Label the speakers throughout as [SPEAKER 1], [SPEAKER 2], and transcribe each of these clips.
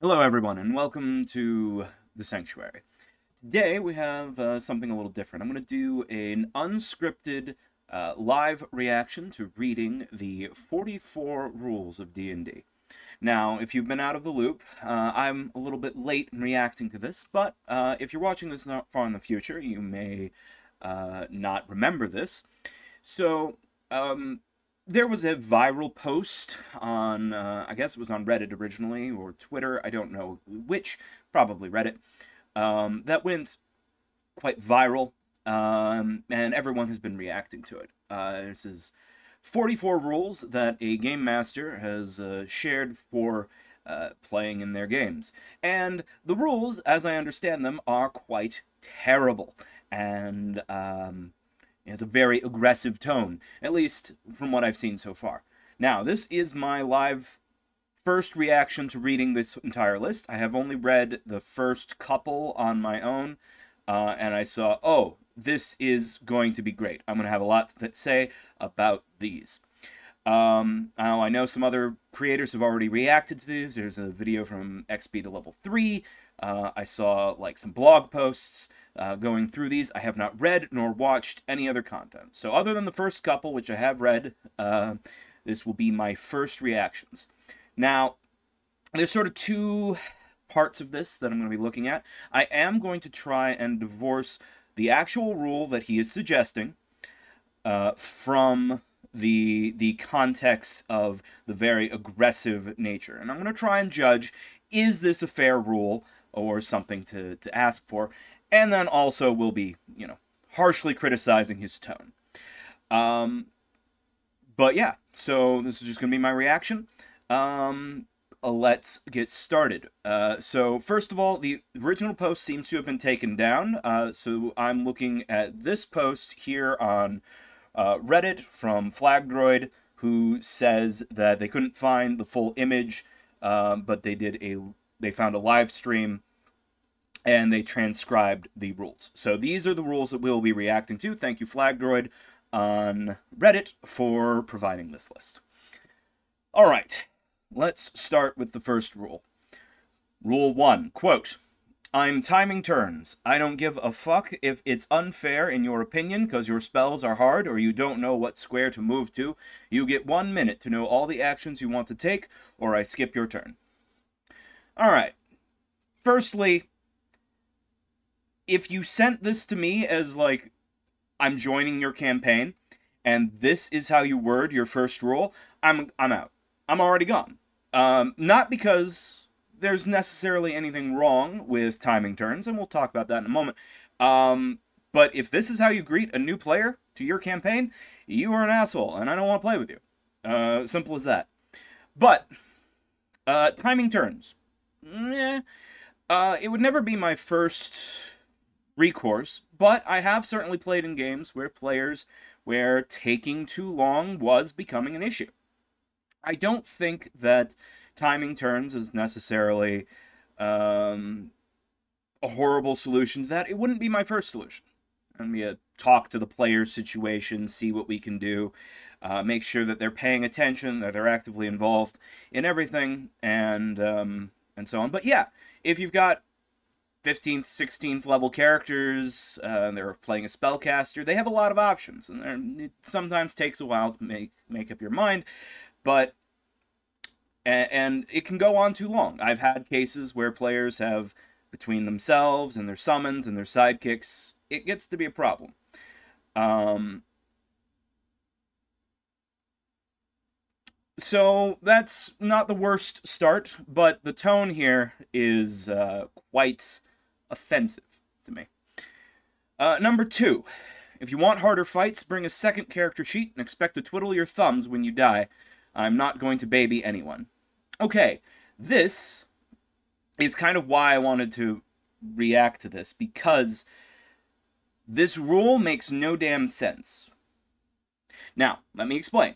[SPEAKER 1] Hello everyone, and welcome to the Sanctuary. Today we have something a little different. I'm going to do an unscripted live reaction to reading the 44 rules of D&D. Now, if you've been out of the loop, I'm a little bit late in reacting to this, but if you're watching this not far in the future, you may not remember this. So, there was a viral post on, I guess it was on Reddit originally, or Twitter, I don't know which, probably Reddit, that went quite viral, and everyone has been reacting to it. This is 44 rules that a game master has shared for playing in their games. And the rules, as I understand them, are quite terrible, and it has a very aggressive tone, at least from what I've seen so far. Now, this is my live first reaction to reading this entire list. I have only read the first couple on my own, and I saw, oh, this is going to be great. I'm going to have a lot to say about these. I know some other creators have already reacted to these. There's a video from XP to level 3. I saw like some blog posts going through these. I have not read nor watched any other content. So other than the first couple, which I have read, this will be my first reactions. Now, there's sort of two parts of this that I'm going to be looking at. I am going to try and divorce the actual rule that he is suggesting from the context of the very aggressive nature. And I'm going to try and judge, is this a fair rule or something to ask for? And then also we'll be, harshly criticizing his tone. But yeah, so this is just going to be my reaction. Let's get started. So first of all, the original post seems to have been taken down. So I'm looking at this post here on Reddit from Flagdroid, who says that they couldn't find the full image, but they found a live stream and they transcribed the rules. So these are the rules that we'll be reacting to. Thank you, Flagdroid, on Reddit for providing this list. All right, let's start with the first rule. Rule 1, quote, I'm timing turns. I don't give a fuck if it's unfair in your opinion because your spells are hard or you don't know what square to move to. You get 1 minute to know all the actions you want to take, or I skip your turn. All right. Firstly, if you sent this to me as, like, I'm joining your campaign, and this is how you word your first rule, I'm out. I'm already gone. Not because there's necessarily anything wrong with timing turns, and we'll talk about that in a moment. But if this is how you greet a new player to your campaign, you are an asshole, and I don't want to play with you. Simple as that. But, timing turns. It would never be my first recourse, but I have certainly played in games where taking too long was becoming an issue. I don't think that timing turns is necessarily a horrible solution to that. It wouldn't be my first solution. I'm going to talk to the player's situation, see what we can do, make sure that they're paying attention, that they're actively involved in everything, and so on. But yeah, if you've got 15th, 16th level characters, they're playing a spellcaster, they have a lot of options, and it sometimes takes a while to make up your mind, but and it can go on too long. I've had cases where players have, between themselves and their summons and their sidekicks, it gets to be a problem. So that's not the worst start, but the tone here is quite offensive to me. Number 2, if you want harder fights, bring a second character sheet and expect to twiddle your thumbs when you die. I'm not going to baby anyone. Okay, this is kind of why I wanted to react to this, because this rule makes no damn sense. Now, let me explain.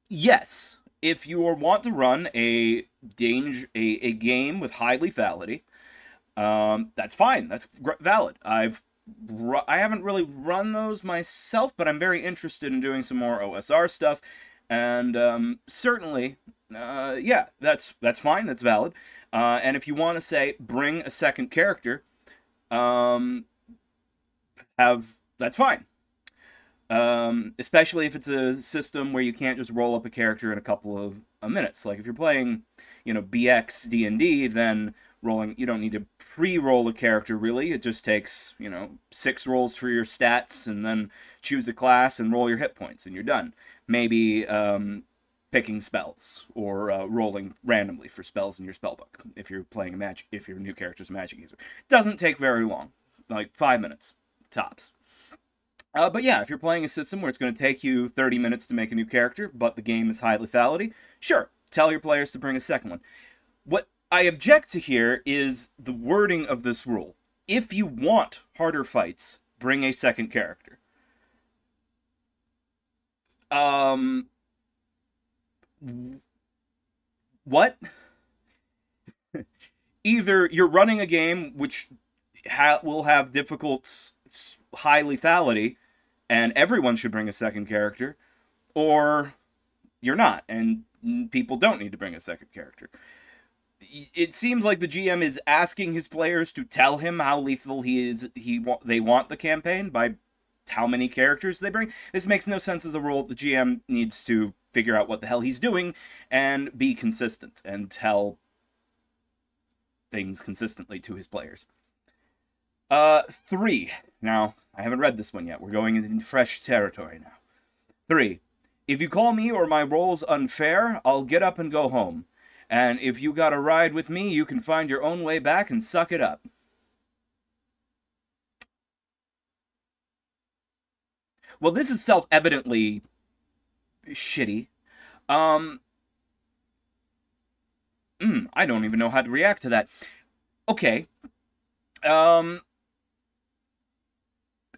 [SPEAKER 1] Yes, if you want to run a game with high lethality, that's fine. That's valid. I haven't really run those myself, but I'm very interested in doing some more OSR stuff. And certainly, yeah, that's fine, that's valid. And if you want to say bring a second character, that's fine. Especially if it's a system where you can't just roll up a character in a couple of minutes. Like if you're playing, BX DnD, then you don't need to pre-roll a character really. It just takes, 6 rolls for your stats and then choose a class and roll your hit points and you're done. Maybe picking spells or rolling randomly for spells in your spellbook if you're playing if your new character's a magic user. Doesn't take very long, like 5 minutes tops. But yeah, if you're playing a system where it's going to take you 30 minutes to make a new character, but the game is high lethality, sure, tell your players to bring a second one. What I object to here is the wording of this rule. If you want harder fights, bring a second character. What? Either you're running a game which will have difficult high lethality, and everyone should bring a second character, or you're not, and people don't need to bring a second character. It seems like the GM is asking his players to tell him how lethal they want the campaign by how many characters they bring. This makes no sense as a rule. The GM needs to figure out what the hell he's doing and be consistent and tell things consistently to his players. 3. Now, I haven't read this one yet. We're going into fresh territory now. 3. If you call me or my role's unfair, I'll get up and go home. And if you got a ride with me, you can find your own way back and suck it up. Well, this is self-evidently shitty. I don't even know how to react to that. Okay.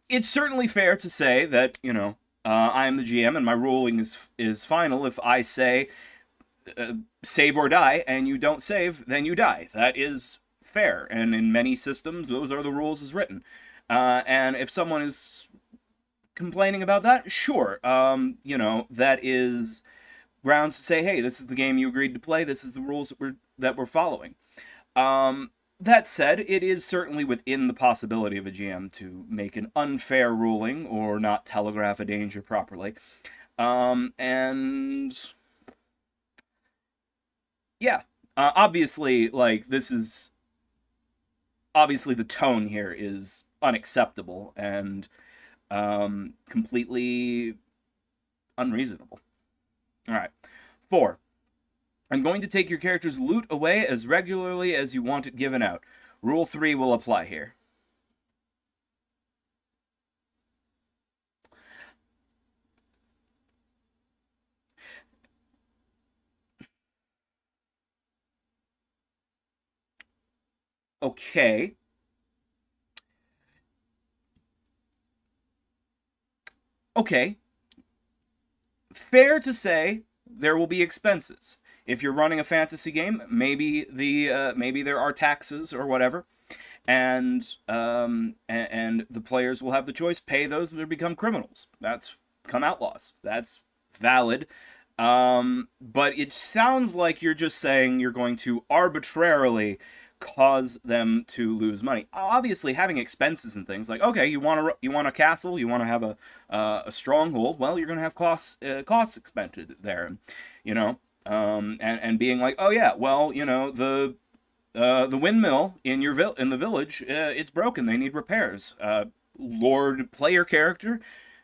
[SPEAKER 1] It's certainly fair to say that, I'm the GM and my ruling is final. If I say save or die and you don't save, then you die. That is fair. And in many systems, those are the rules as written. And if someone is complaining about that, sure. That is grounds to say, hey, this is the game you agreed to play. This is the rules that we're following. That said, it is certainly within the possibility of a GM to make an unfair ruling or not telegraph a danger properly. And yeah, obviously, obviously the tone here is unacceptable and completely unreasonable. All right. 4. I'm going to take your character's loot away as regularly as you want it given out. Rule 3 will apply here. Okay. Okay. Fair to say there will be expenses. If you're running a fantasy game, maybe there are taxes or whatever, and the players will have the choice: pay those or become criminals. Become outlaws. That's valid. But it sounds like you're just saying you're going to arbitrarily cause them to lose money. Obviously, having expenses and things like, okay, you want a castle, you want to have a stronghold. Well, you're going to have costs expended there, and being like, oh yeah, well, the windmill in the village, it's broken. They need repairs. Lord player character,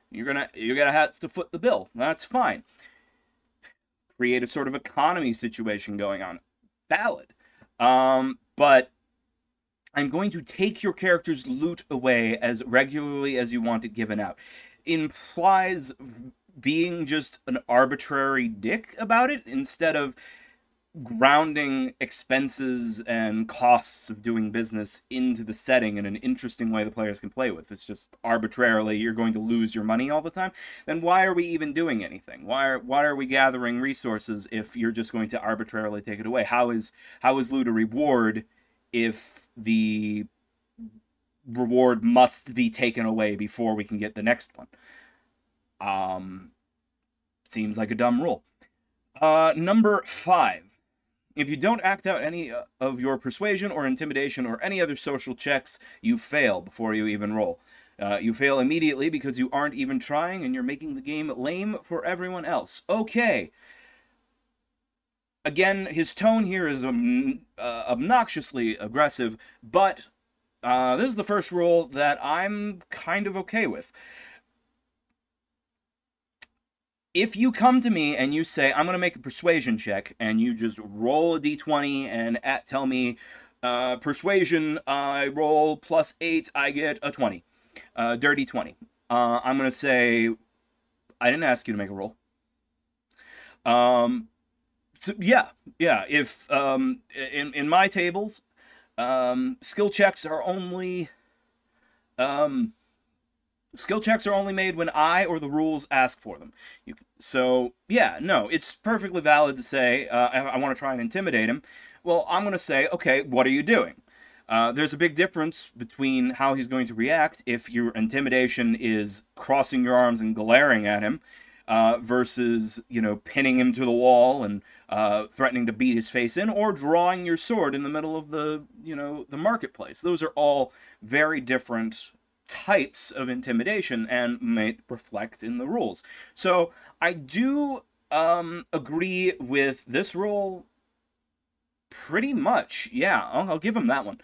[SPEAKER 1] you're gonna have to foot the bill. That's fine. Create a sort of economy situation going on. Valid. But I'm going to take your character's loot away as regularly as you want it given out. Implies being just an arbitrary dick about it instead of grounding expenses and costs of doing business into the setting in an interesting way the players can play with. It's just arbitrarily you're going to lose your money all the time. Then why are we even doing anything? Why are we gathering resources if you're just going to arbitrarily take it away? How is loot a reward if the reward must be taken away before we can get the next one? seems like a dumb rule. Number 5. If you don't act out any of your persuasion or intimidation or any other social checks, you fail before you even roll. You fail immediately because you aren't even trying and you're making the game lame for everyone else. Okay. Again, his tone here is obnoxiously aggressive, but this is the first rule that I'm kind of okay with. If you come to me and you say, I'm going to make a persuasion check, and you just roll a d20 and tell me, persuasion, I roll +8, I get a 20. Dirty 20. I'm going to say, I didn't ask you to make a roll. So yeah, if, in my tables, skill checks are only made when I or the rules ask for them. So, yeah, no, it's perfectly valid to say, I want to try and intimidate him. Well, I'm going to say, okay, what are you doing? There's a big difference between how he's going to react if your intimidation is crossing your arms and glaring at him, versus, you know, pinning him to the wall and threatening to beat his face in, or drawing your sword in the middle of the, you know, the marketplace. Those are all very different types of intimidation and may reflect in the rules. So I do agree with this rule pretty much. Yeah, I'll give him that one.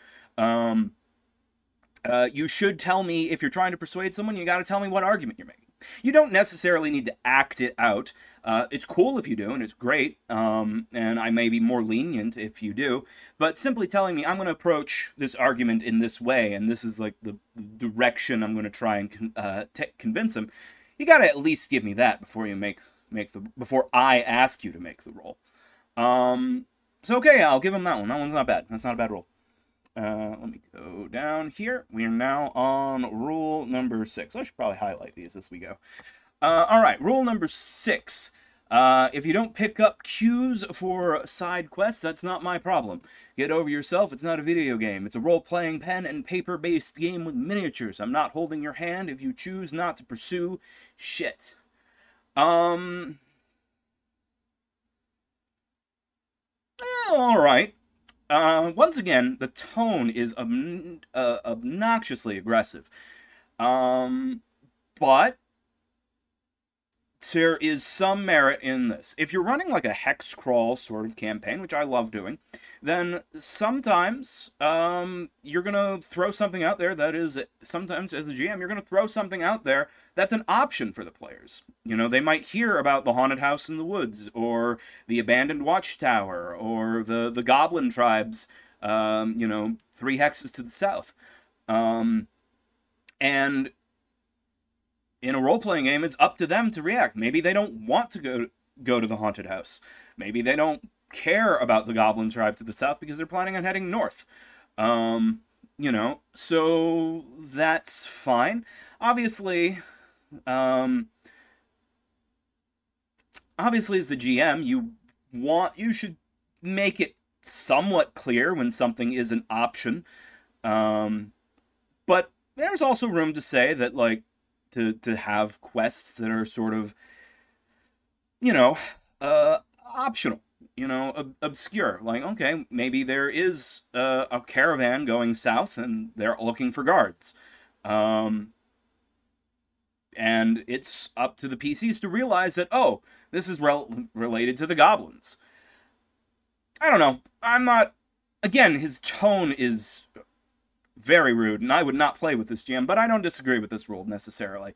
[SPEAKER 1] You should tell me, if you're trying to persuade someone, you got to tell me what argument you're making. You don't necessarily need to act it out. It's cool if you do, and it's great, and I may be more lenient if you do, but simply telling me, I'm going to approach this argument in this way, and this is like the direction I'm going to try and convince him, you got to at least give me that before you before I ask you to make the roll. So okay, I'll give him that one. That one's not bad. That's not a bad roll. Let me go down here. We are now on rule number 6. I should probably highlight these as we go. All right, rule number 6. If you don't pick up cues for side quests, that's not my problem. Get over yourself. It's not a video game. It's a role-playing pen and paper-based game with miniatures. I'm not holding your hand if you choose not to pursue shit. All right. Once again, the tone is obnoxiously aggressive. But there is some merit in this. If you're running like a hex crawl sort of campaign, which I love doing, then sometimes you're going to throw something out there that is, sometimes as a GM, you're going to throw something out there that's an option for the players. You know, they might hear about the haunted house in the woods, or the abandoned watchtower, or the goblin tribes, you know, 3 hexes to the south. And in a role-playing game, it's up to them to react. Maybe they don't want to go to the haunted house. Maybe they don't care about the goblin tribe to the south because they're planning on heading north. You know, so that's fine. Obviously, as the GM, you should make it somewhat clear when something is an option. But there's also room to say that, like, to have quests that are sort of, you know, optional, you know, obscure. Like, okay, maybe there is a caravan going south and they're looking for guards. And it's up to the PCs to realize that, oh, this is related to the goblins. I don't know. I'm not... Again, his tone is very rude, and I would not play with this GM, but I don't disagree with this rule necessarily.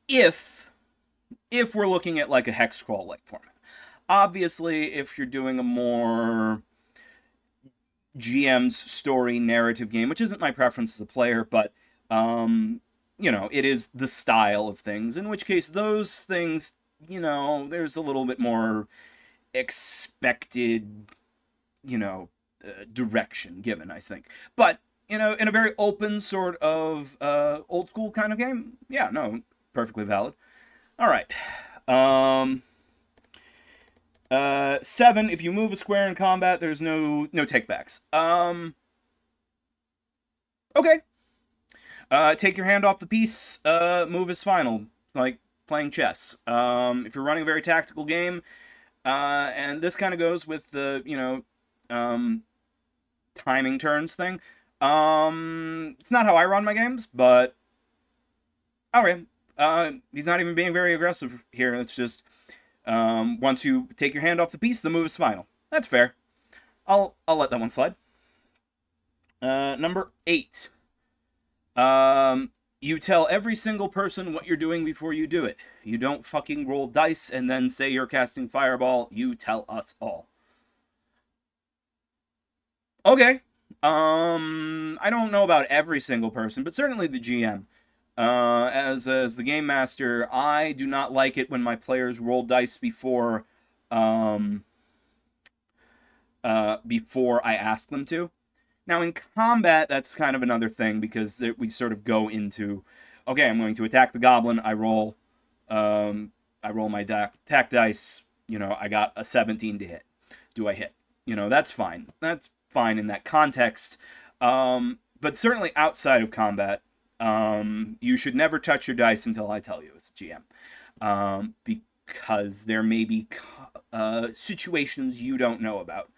[SPEAKER 1] If we're looking at like a hex crawl-like format. Obviously, if you're doing a more GM's story narrative game, which isn't my preference as a player, but, you know, it is the style of things, in which case those things, you know, there's a little bit more expected, you know, direction given, I think. But, you know, in a very open sort of old school kind of game, yeah, no, perfectly valid. All right. 7, if you move a square in combat, there's no takebacks. Okay. Take your hand off the piece, move is final. Like, playing chess. If you're running a very tactical game, and this kind of goes with the, timing turns thing. It's not how I run my games, but okay. He's not even being very aggressive here. It's just once you take your hand off the piece, the move is final. That's fair. I'll let that one slide. Number 8. You tell every single person what you're doing before you do it. You don't fucking roll dice and then say you're casting Fireball. You tell us all. Okay. I don't know about every single person, but certainly the GM. As the game master, I do not like it when my players roll dice before I ask them to. Now, in combat, that's kind of another thing, because we sort of go into, okay, I'm going to attack the goblin, I roll my attack dice, I got a 17 to hit. Do I hit? That's fine. That's fine in that context. But certainly outside of combat, you should never touch your dice until I tell you as GM. Because there may be situations you don't know about.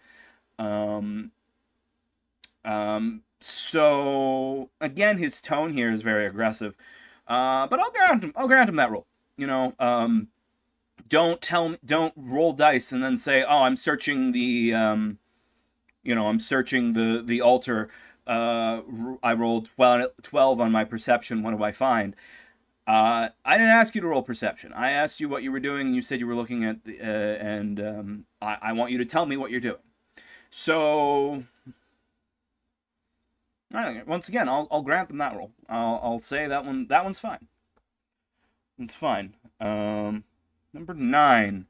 [SPEAKER 1] So again, his tone here is very aggressive, but I'll grant him that rule. Don't roll dice and then say, oh, I'm searching the, I'm searching the altar. I rolled 12 on my perception. What do I find? I didn't ask you to roll perception. I asked you what you were doing, and you said you were looking at the, I want you to tell me what you're doing. So, once again, I'll grant them that rule. I'll say that one's fine. It's fine. Number 9.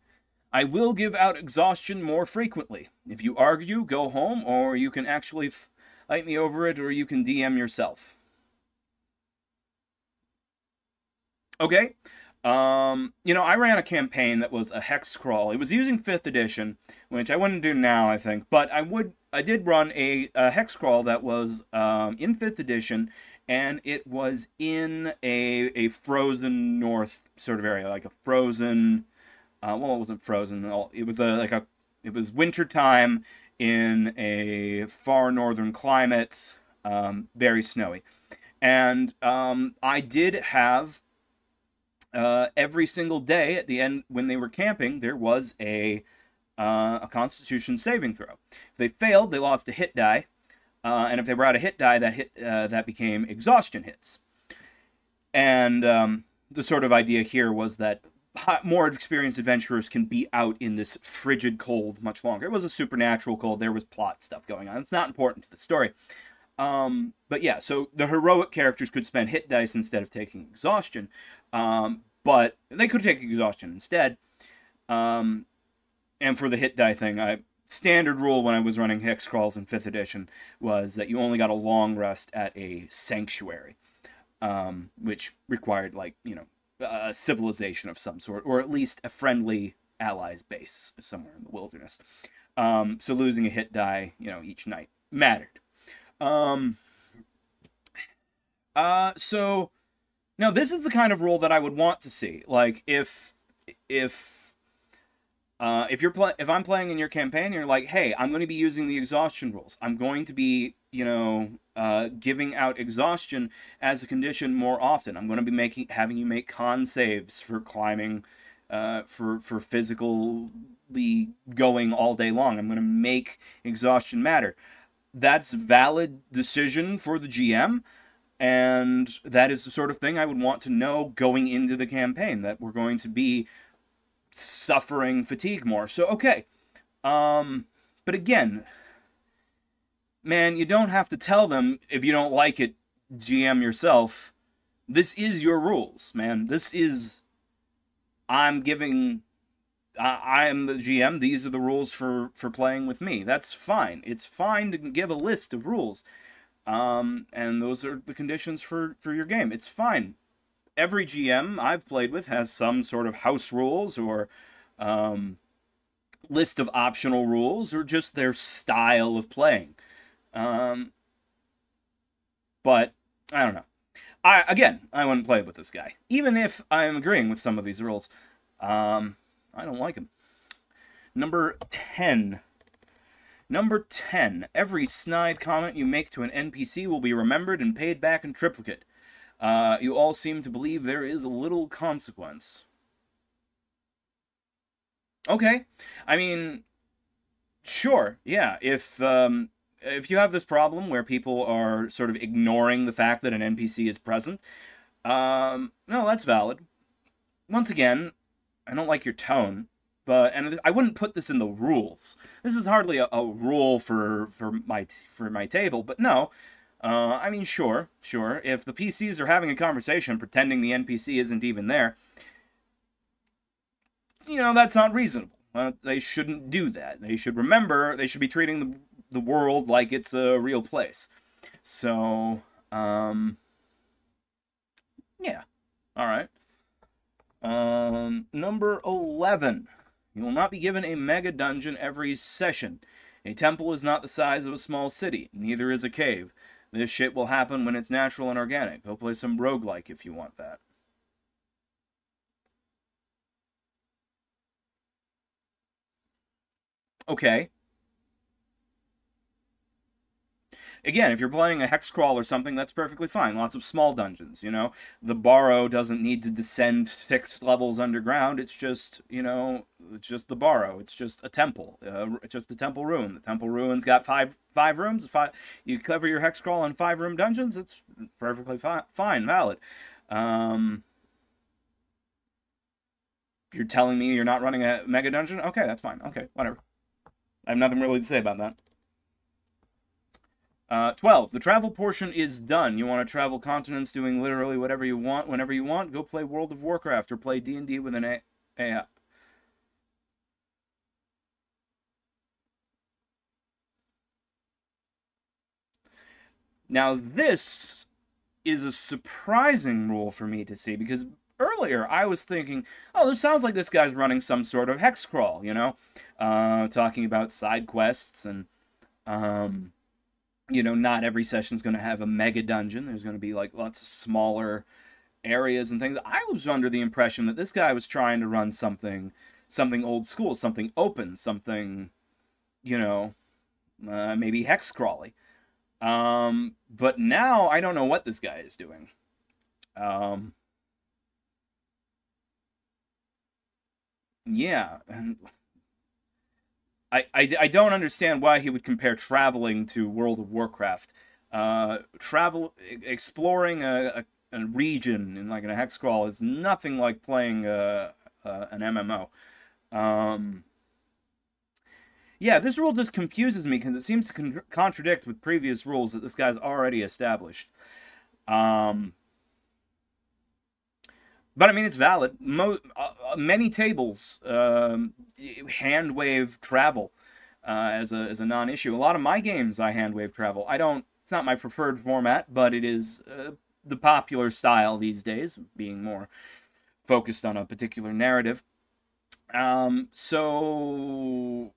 [SPEAKER 1] I will give out exhaustion more frequently. If you argue, go home, or you can actually fight me over it, or you can DM yourself. Okay. I ran a campaign that was a hex crawl. It was using 5th edition, which I wouldn't do now, I think, but I did run a hex crawl that was in 5th edition, and it was in a frozen north sort of area, like a frozen, well, it wasn't frozen, it was it was winter time in a far northern climate, very snowy. And I did have every single day at the end when they were camping, there was a Constitution saving throw. If they failed, they lost a hit die, and if they brought a hit die, that became exhaustion hits. And the sort of idea here was that more experienced adventurers can be out in this frigid cold much longer. It was a supernatural cold. There was plot stuff going on. It's not important to the story. But yeah, so the heroic characters could spend hit dice instead of taking exhaustion. But they could take exhaustion instead. And for the hit die thing, standard rule when I was running hex crawls in 5th edition was that you only got a long rest at a sanctuary, which required, a civilization of some sort, or at least a friendly allies base somewhere in the wilderness. So losing a hit die, each night mattered. So now this is the kind of rule that I would want to see. Like if I'm playing in your campaign, and you're like, hey, I'm going to be using the exhaustion rules. I'm going to be, giving out exhaustion as a condition more often. I'm going to be having you make con saves for climbing, for physically going all day long. I'm going to make exhaustion matter. That's valid decision for the GM, and that is the sort of thing I would want to know going into the campaign, that we're going to be suffering fatigue more. So, okay. But again, man, you don't have to tell them if you don't like it, GM yourself. This is your rules, man. This is... I am the GM. These are the rules for playing with me. That's fine. It's fine to give a list of rules. And those are the conditions for your game. It's fine. Every GM I've played with has some sort of house rules or list of optional rules, or just their style of playing. But I don't know. Again, I wouldn't play with this guy. Even if I'm agreeing with some of these rules. I don't like him. Number 10. Number 10. Every snide comment you make to an NPC will be remembered and paid back in triplicate. You all seem to believe there is little consequence. Okay. I mean, sure, yeah. If you have this problem where people are sort of ignoring the fact that an NPC is present, no, that's valid. Once again, I don't like your tone, and I wouldn't put this in the rules. This is hardly a rule for my table, but no. I mean, sure. If the PCs are having a conversation pretending the NPC isn't even there, that's not reasonable. They shouldn't do that. They should remember, they should be treating the world like it's a real place. So, yeah. Alright. Number 11. You will not be given a mega dungeon every session. A temple is not the size of a small city. Neither is a cave. This shit will happen when it's natural and organic. Go play some roguelike if you want that. Okay. Again, if you're playing a hex crawl or something, that's perfectly fine. Lots of small dungeons, The Barrow doesn't need to descend 6 levels underground. It's just, it's just the Barrow. It's just a temple. It's just a temple ruin. The temple ruin's got five rooms. You cover your hex crawl in 5-room dungeons. It's perfectly fine, valid. If you're telling me you're not running a mega dungeon, okay, that's fine. Okay, whatever. I have nothing really to say about that. 12. The travel portion is done. You want to travel continents doing literally whatever you want, whenever you want, go play World of Warcraft or play D&D with an AI. Now, this is a surprising rule for me to see, because earlier I was thinking, oh, this sounds like this guy's running some sort of hex crawl, talking about side quests and, not every session's going to have a mega dungeon. There's going to be, like, lots of smaller areas and things. I was under the impression that this guy was trying to run something old school, something open, something, maybe hex crawly. But now I don't know what this guy is doing. Yeah, and I don't understand why he would compare traveling to World of Warcraft. Exploring a region in like a hex crawl is nothing like playing an MMO. Yeah, this rule just confuses me because it seems to contradict with previous rules that this guy's already established. But I mean, it's valid. Many tables hand wave travel as a non-issue. A lot of my games I hand wave travel. It's not my preferred format, but it is the popular style these days, being more focused on a particular narrative. So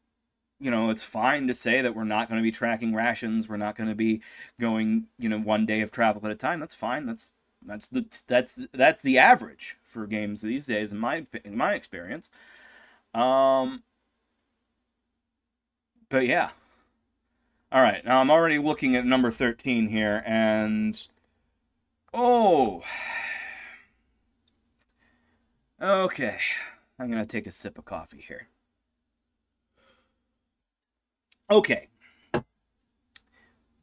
[SPEAKER 1] it's fine to say that we're not going to be tracking rations. We're not going to be going, 1 day of travel at a time. That's fine. That's the average for games these days in my experience. But yeah. All right. Now I'm already looking at number 13 here, and oh, okay. I'm gonna take a sip of coffee here. Okay.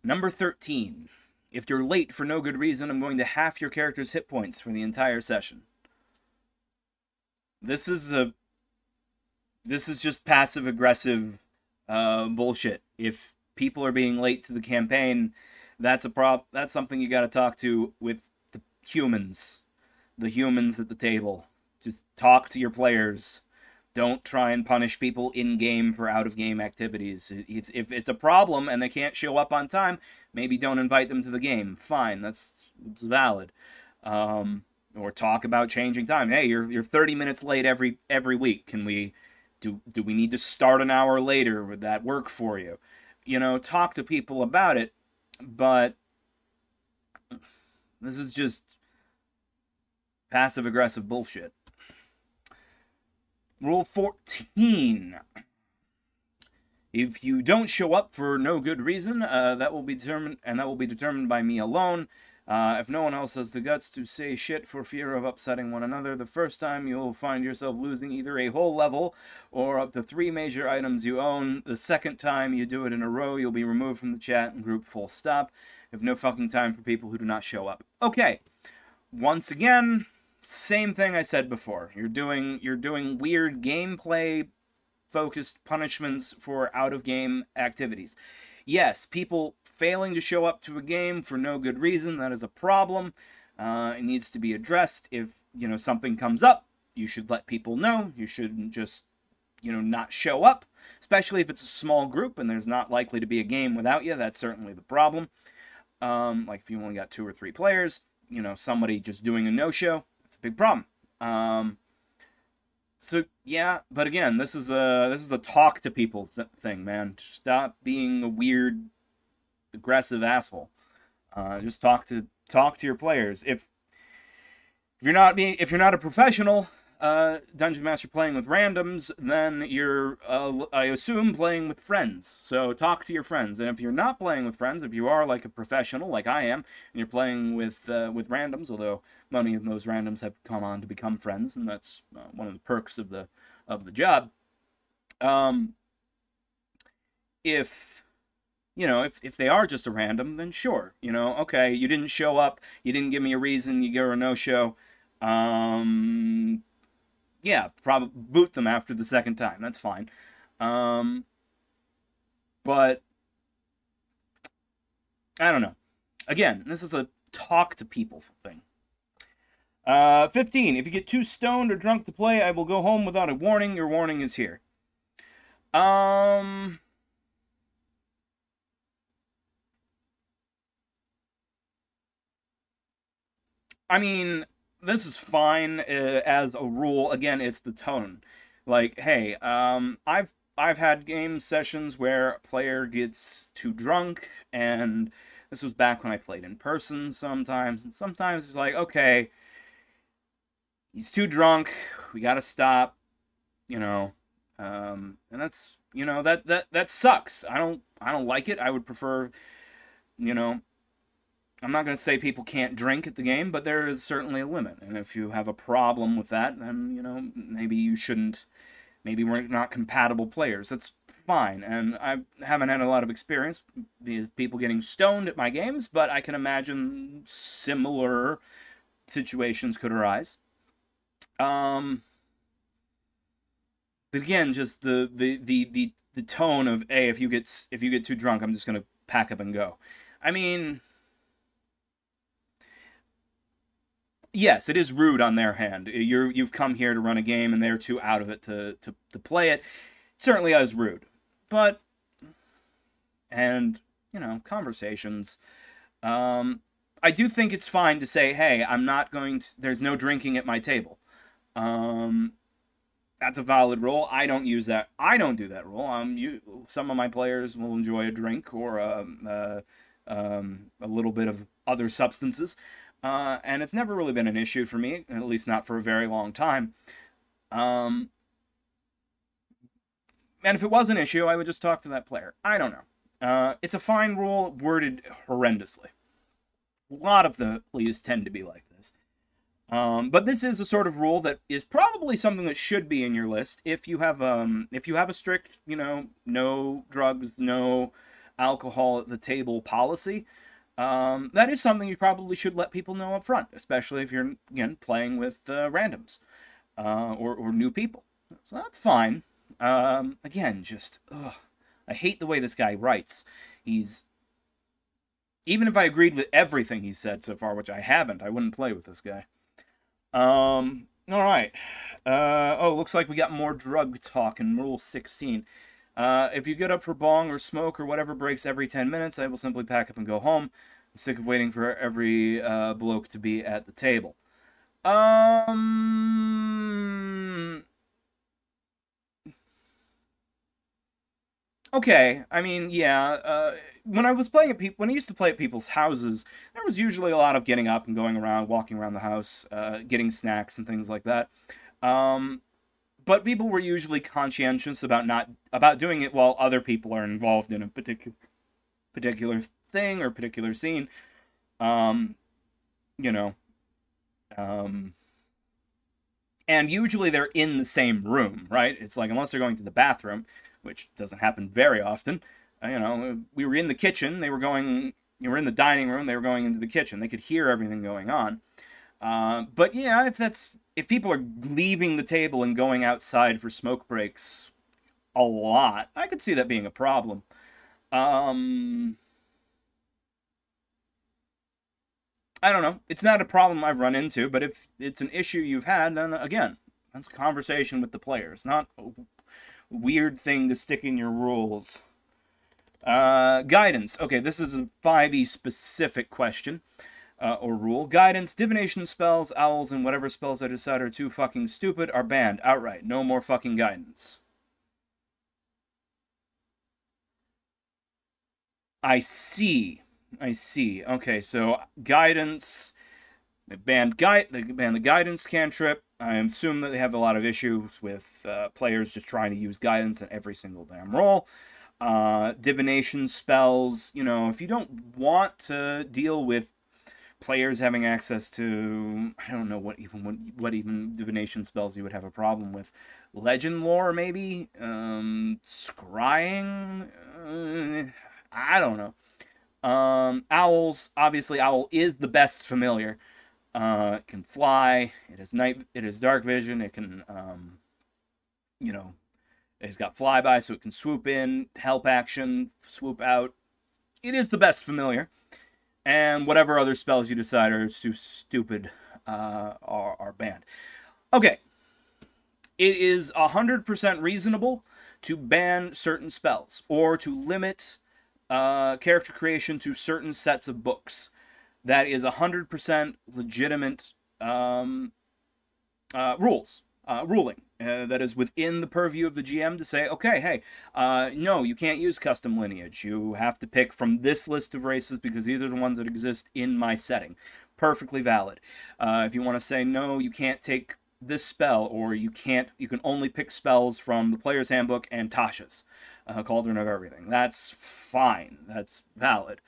[SPEAKER 1] Number 13. If you're late for no good reason, I'm going to half your character's hit points for the entire session. This is just passive-aggressive bullshit. If people are being late to the campaign, that's something you got to talk to with the humans at the table. Just talk to your players. Don't try and punish people in-game for out-of-game activities. If it's a problem and they can't show up on time, maybe don't invite them to the game. Fine, it's valid. Or talk about changing time. Hey, you're 30 minutes late every week. Can we do we need to start an hour later? Would that work for you? Talk to people about it. But This is just passive-aggressive bullshit. Rule 14. If you don't show up for no good reason, that will be determined by me alone. If no one else has the guts to say shit for fear of upsetting one another, the first time you'll find yourself losing either a whole level or up to 3 major items you own. The second time you do it in a row, you'll be removed from the chat and group full stop. I have no fucking time for people who do not show up. Okay. Once again, same thing I said before. You're doing weird gameplay focused punishments for out-of-game activities. Yes, people failing to show up to a game for no good reason, that is a problem. It needs to be addressed. If, something comes up, you should let people know. You shouldn't just, not show up, especially if it's a small group and there's not likely to be a game without you. That's certainly the problem. Like if you only got 2 or 3 players, somebody just doing a no-show, that's a big problem. So yeah, but again, this is a talk to people thing, man. Stop being a weird, aggressive asshole. Just talk to your players. If you're not a professional dungeon master playing with randoms, then you're I assume playing with friends. So talk to your friends. And if you're not playing with friends, if you are like a professional like I am, and you're playing with randoms, although many of those randoms have come on to become friends, and that's one of the perks of the job. If they are just a random, then sure, okay, you didn't show up, you didn't give me a reason, you go a no-show, yeah, probably boot them after the second time, that's fine. But I don't know. Again, this is a talk to people thing. 15. If you get too stoned or drunk to play, I will go home without a warning. Your warning is here. I mean, this is fine as a rule. Again, it's the tone. Like, hey, I've had game sessions where a player gets too drunk, and this was back when I played in person sometimes, and sometimes it's like, okay, he's too drunk, we gotta stop, and that's, that sucks. I don't like it. I would prefer, I'm not going to say people can't drink at the game, but there is certainly a limit. And if you have a problem with that, then, maybe you shouldn't, maybe we're not compatible players. That's fine. And I haven't had a lot of experience with people getting stoned at my games, but I can imagine similar situations could arise. But again, just the tone of, hey, if you get too drunk, I'm just going to pack up and go. I mean, yes, it is rude on their hand. You've come here to run a game, and they're too out of it to play it. It certainly is rude. But, and, conversations. I do think it's fine to say, hey, I'm not going to, there's no drinking at my table. That's a valid rule. I don't use that. I don't do that rule. Some of my players will enjoy a drink or a little bit of other substances. And it's never really been an issue for me, at least not for a very long time. And if it was an issue, I would just talk to that player. I don't know. It's a fine rule worded horrendously. A lot of the pleas tend to be like this. But this is a sort of rule that is probably something that should be in your list if you have a strict, no drugs, no alcohol at the table policy. That is something you probably should let people know up front, especially if you're, again, playing with randoms or new people. So that's fine. Again, just, I hate the way this guy writes. Even if I agreed with everything he said so far, which I haven't, I wouldn't play with this guy. Alright. Looks like we got more drug talk in Rule 16. If you get up for bong or smoke or whatever breaks every 10 minutes, I will simply pack up and go home. I'm sick of waiting for every bloke to be at the table. Okay, I mean, yeah. When I was playing at when I used to play at people's houses, there was usually a lot of getting up and going around, walking around the house, getting snacks and things like that. Um, but people were usually conscientious about not about doing it while other people are involved in a particular thing or particular scene. Um, you know, um, and usually they're in the same room, right? It's like unless they're going to the bathroom, which doesn't happen very often. We were in the kitchen, they were going. You were in the dining room, they were going into the kitchen. They could hear everything going on. But yeah, if people are leaving the table and going outside for smoke breaks a lot, I could see that being a problem. Um, I don't know. It's not a problem I've run into, but if it's an issue you've had, then again, that's a conversation with the players, not a weird thing to stick in your rules. Guidance. Okay, this is a 5e specific question. Or rule. Guidance, divination spells, owls, and whatever spells I decide are too fucking stupid are banned outright. No more fucking guidance. I see. I see. Okay, so guidance. They banned the guidance cantrip. I assume that they have a lot of issues with players just trying to use guidance in every single damn roll. Divination spells, you know, if you don't want to deal with players having access to, I don't know what even divination spells you would have a problem with. Legend lore, maybe? Scrying? I don't know. Owls, obviously owl is the best familiar. It can fly, it has dark vision, it can, you know, it's got flyby, so it can swoop in, help action, swoop out. It is the best familiar. And whatever other spells you decide are too stupid are banned. Okay. It is 100% reasonable to ban certain spells or to limit character creation to certain sets of books. That is 100% legitimate ruling. That is within the purview of the GM to say, okay, hey, no, you can't use custom lineage. You have to pick from this list of races because these are the ones that exist in my setting. Perfectly valid. If you want to say, no, you can't take this spell, or you can only pick spells from the Player's Handbook and Tasha's Cauldron of Everything. That's fine. That's valid.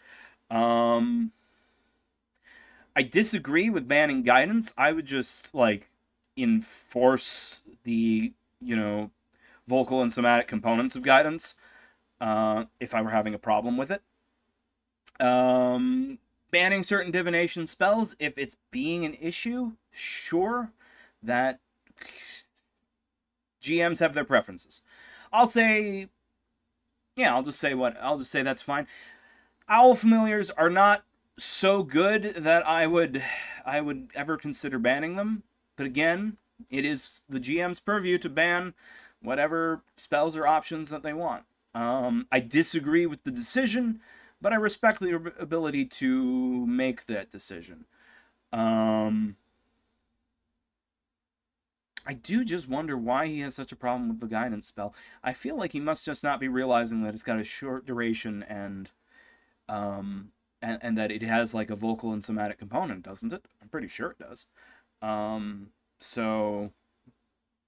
[SPEAKER 1] I disagree with banning guidance. I would just, like, enforce the, you know, vocal and somatic components of guidance if I were having a problem with it. Banning certain divination spells, if it's being an issue, sure, that GMs have their preferences. I'll just say that's fine. Owl familiars are not so good that I would ever consider banning them. But again, it is the GM's purview to ban whatever spells or options that they want. I disagree with the decision, but I respect the ability to make that decision. I do just wonder why he has such a problem with the guidance spell. I feel like he must just not be realizing that it's got a short duration and that it has like a vocal and somatic component, doesn't it? I'm pretty sure it does. So,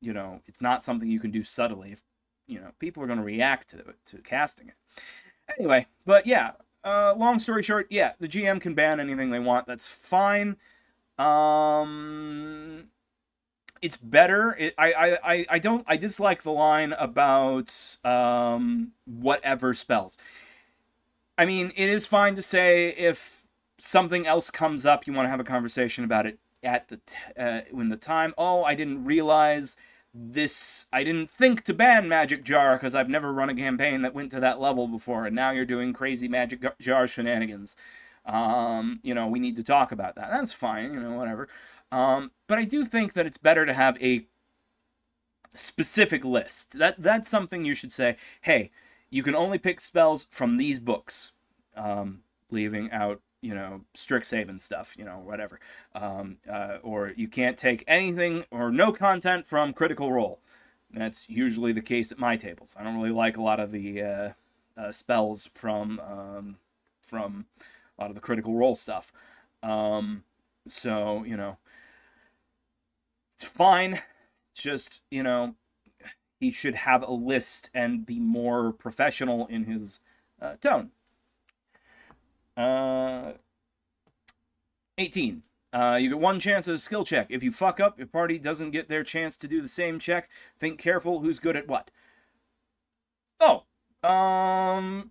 [SPEAKER 1] you know, it's not something you can do subtly. If, you know, people are going to react to casting it. Anyway, but yeah, long story short, yeah, the GM can ban anything they want. That's fine. It's better. I dislike the line about whatever spells. I mean, it is fine to say if something else comes up, you want to have a conversation about it at when the time. Oh, I didn't realize this. I didn't think to ban Magic Jar because I've never run a campaign that went to that level before, and now you're doing crazy Magic Jar shenanigans. You know, we need to talk about that. That's fine. You know, whatever. But I do think that it's better to have a specific list. That's something you should say, hey, you can only pick spells from these books, leaving out, you know, Strixhaven stuff, you know, whatever. Or you can't take anything or no content from Critical Role. That's usually the case at my tables. I don't really like a lot of the spells from a lot of the Critical Role stuff. So, you know, it's fine. It's just, you know, he should have a list and be more professional in his tone. 18. You get one chance at a skill check. If you fuck up, your party doesn't get their chance to do the same check. Think careful who's good at what. Oh,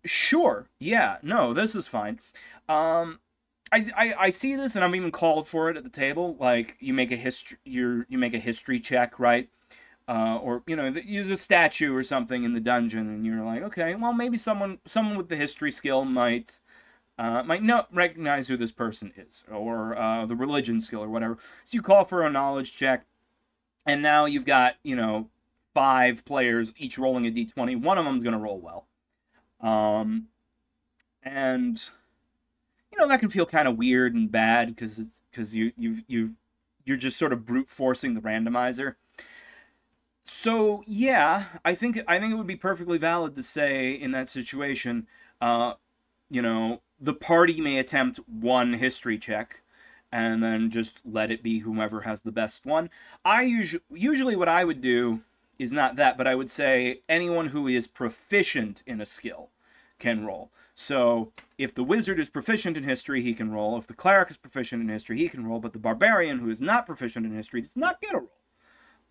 [SPEAKER 1] sure. Yeah, no, this is fine. I see this, and I'm even called for it at the table. Like, you make a history, you make a history check, right? Or, you know, use a statue or something in the dungeon, and you're like, okay, well, maybe someone with the history skill might not recognize who this person is, or the religion skill or whatever. So you call for a knowledge check, and now you've got, you know, 5 players each rolling a d20. One of them's going to roll well. And you know, that can feel kind of weird and bad because you're just sort of brute forcing the randomizer. So yeah, I think it would be perfectly valid to say in that situation, you know, the party may attempt one history check, and then just let it be whomever has the best one. Usually what I would do is not that, but I would say anyone who is proficient in a skill can roll. So if the wizard is proficient in history, he can roll. If the cleric is proficient in history, he can roll. But the barbarian, who is not proficient in history, does not get a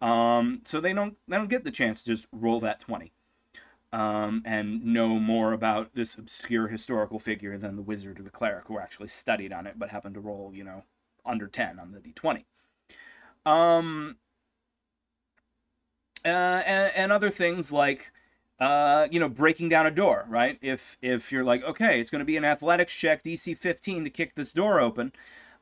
[SPEAKER 1] roll. So they don't get the chance to just roll that 20 and know more about this obscure historical figure than the wizard or the cleric who actually studied on it but happened to roll, you know, under 10 on the d20. And other things like, you know, breaking down a door, right? If you're like, okay, it's going to be an athletics check, DC 15 to kick this door open.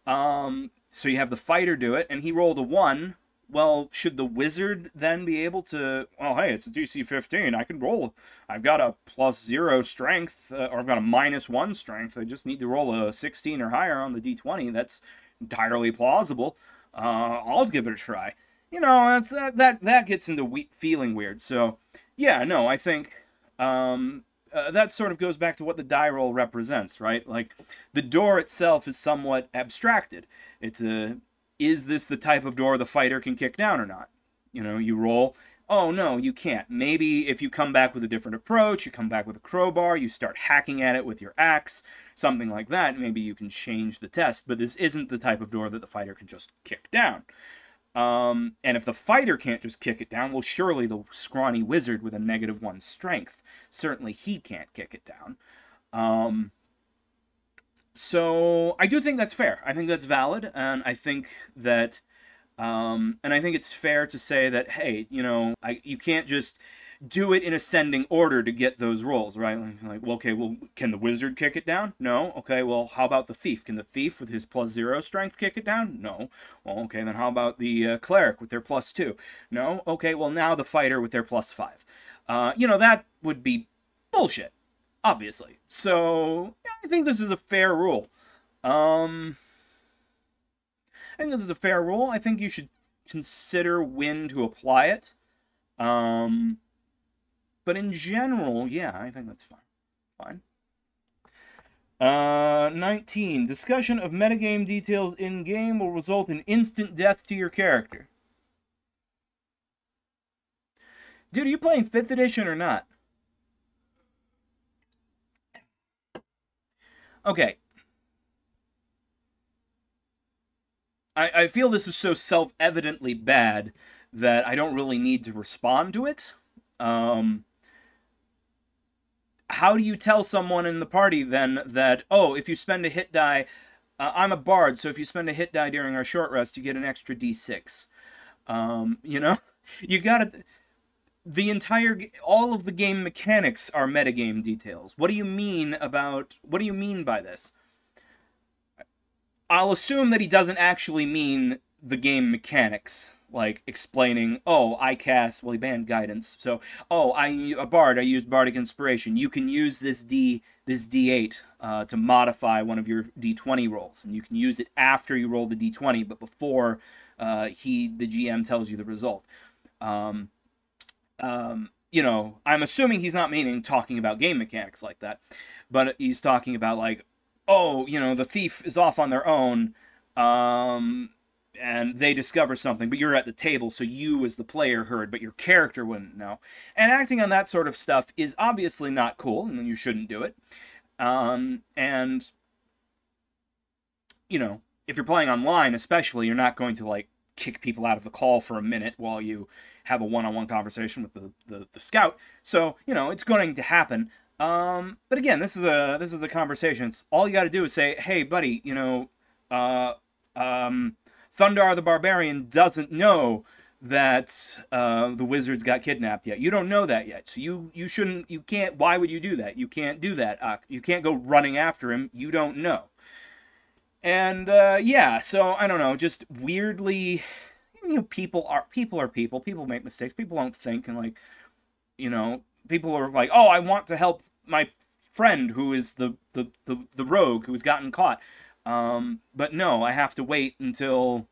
[SPEAKER 1] So you have the fighter do it, and he rolled a 1. Well, should the wizard then be able to, well, hey, it's a DC 15. I can roll. I've got a +0 strength, or I've got a -1 strength. I just need to roll a 16 or higher on the d20. That's entirely plausible. I'll give it a try. You know, that gets into feeling weird. So, yeah, no, I think that sort of goes back to what the die roll represents, right? Like, the door itself is somewhat abstracted. It's is this the type of door the fighter can kick down or not? You know, you roll, oh, no, you can't. Maybe if you come back with a different approach, you come back with a crowbar, you start hacking at it with your axe, something like that, maybe you can change the test. But this isn't the type of door that the fighter can just kick down. And if the fighter can't just kick it down, well, surely the scrawny wizard with a -1 strength, certainly he can't kick it down. So I do think that's fair. I think that's valid, and I think that, and I think it's fair to say that, hey, you know, you can't just do it in ascending order to get those rolls, right? Like, well, okay, well, can the wizard kick it down? No. Okay, well, how about the thief? Can the thief with his +0 strength kick it down? No. Well, okay, then how about the cleric with their +2? No. Okay, well, now the fighter with their +5. You know, that would be bullshit, obviously. So, yeah, I think this is a fair rule. I think this is a fair rule. I think you should consider when to apply it. But in general, yeah, I think that's fine. 19. Discussion of metagame details in-game will result in instant death to your character. Dude, are you playing 5th edition or not? Okay. I feel this is so self-evidently bad that I don't really need to respond to it. How do you tell someone in the party, then, that, oh, if you spend a hit die, I'm a bard, so if you spend a hit die during our short rest, you get an extra d6. You know? You gotta... all of the game mechanics are metagame details. What do you mean by this? I'll assume that he doesn't actually mean the game mechanics. Like, explaining, oh, I cast, well, he banned guidance, so, oh, a bard, I used bardic inspiration. You can use this d8 to modify one of your d20 rolls, and you can use it after you roll the d20, but before the GM tells you the result. you know, I'm assuming he's not meaning talking about game mechanics like that, but he's talking about like, oh, you know, the thief is off on their own, and they discover something, but you're at the table, so you as the player heard, but your character wouldn't know. And acting on that sort of stuff is obviously not cool, and you shouldn't do it. And, you know, if you're playing online especially, you're not going to, like, kick people out of the call for a minute while you have a one-on-one conversation with the scout. So, you know, it's going to happen. But again, this is a conversation. It's all you got to do is say, "Hey, buddy, you know, Thundar the Barbarian doesn't know that the wizards got kidnapped yet. You don't know that yet. So you shouldn't. You can't. Why would you do that? You can't do that. You can't go running after him. You don't know." And yeah, so I don't know. Just weirdly, you know, people are people. People make mistakes. People don't think, and like, you know, people are like, "Oh, I want to help my friend who is the rogue who's gotten caught." But no, I have to wait until,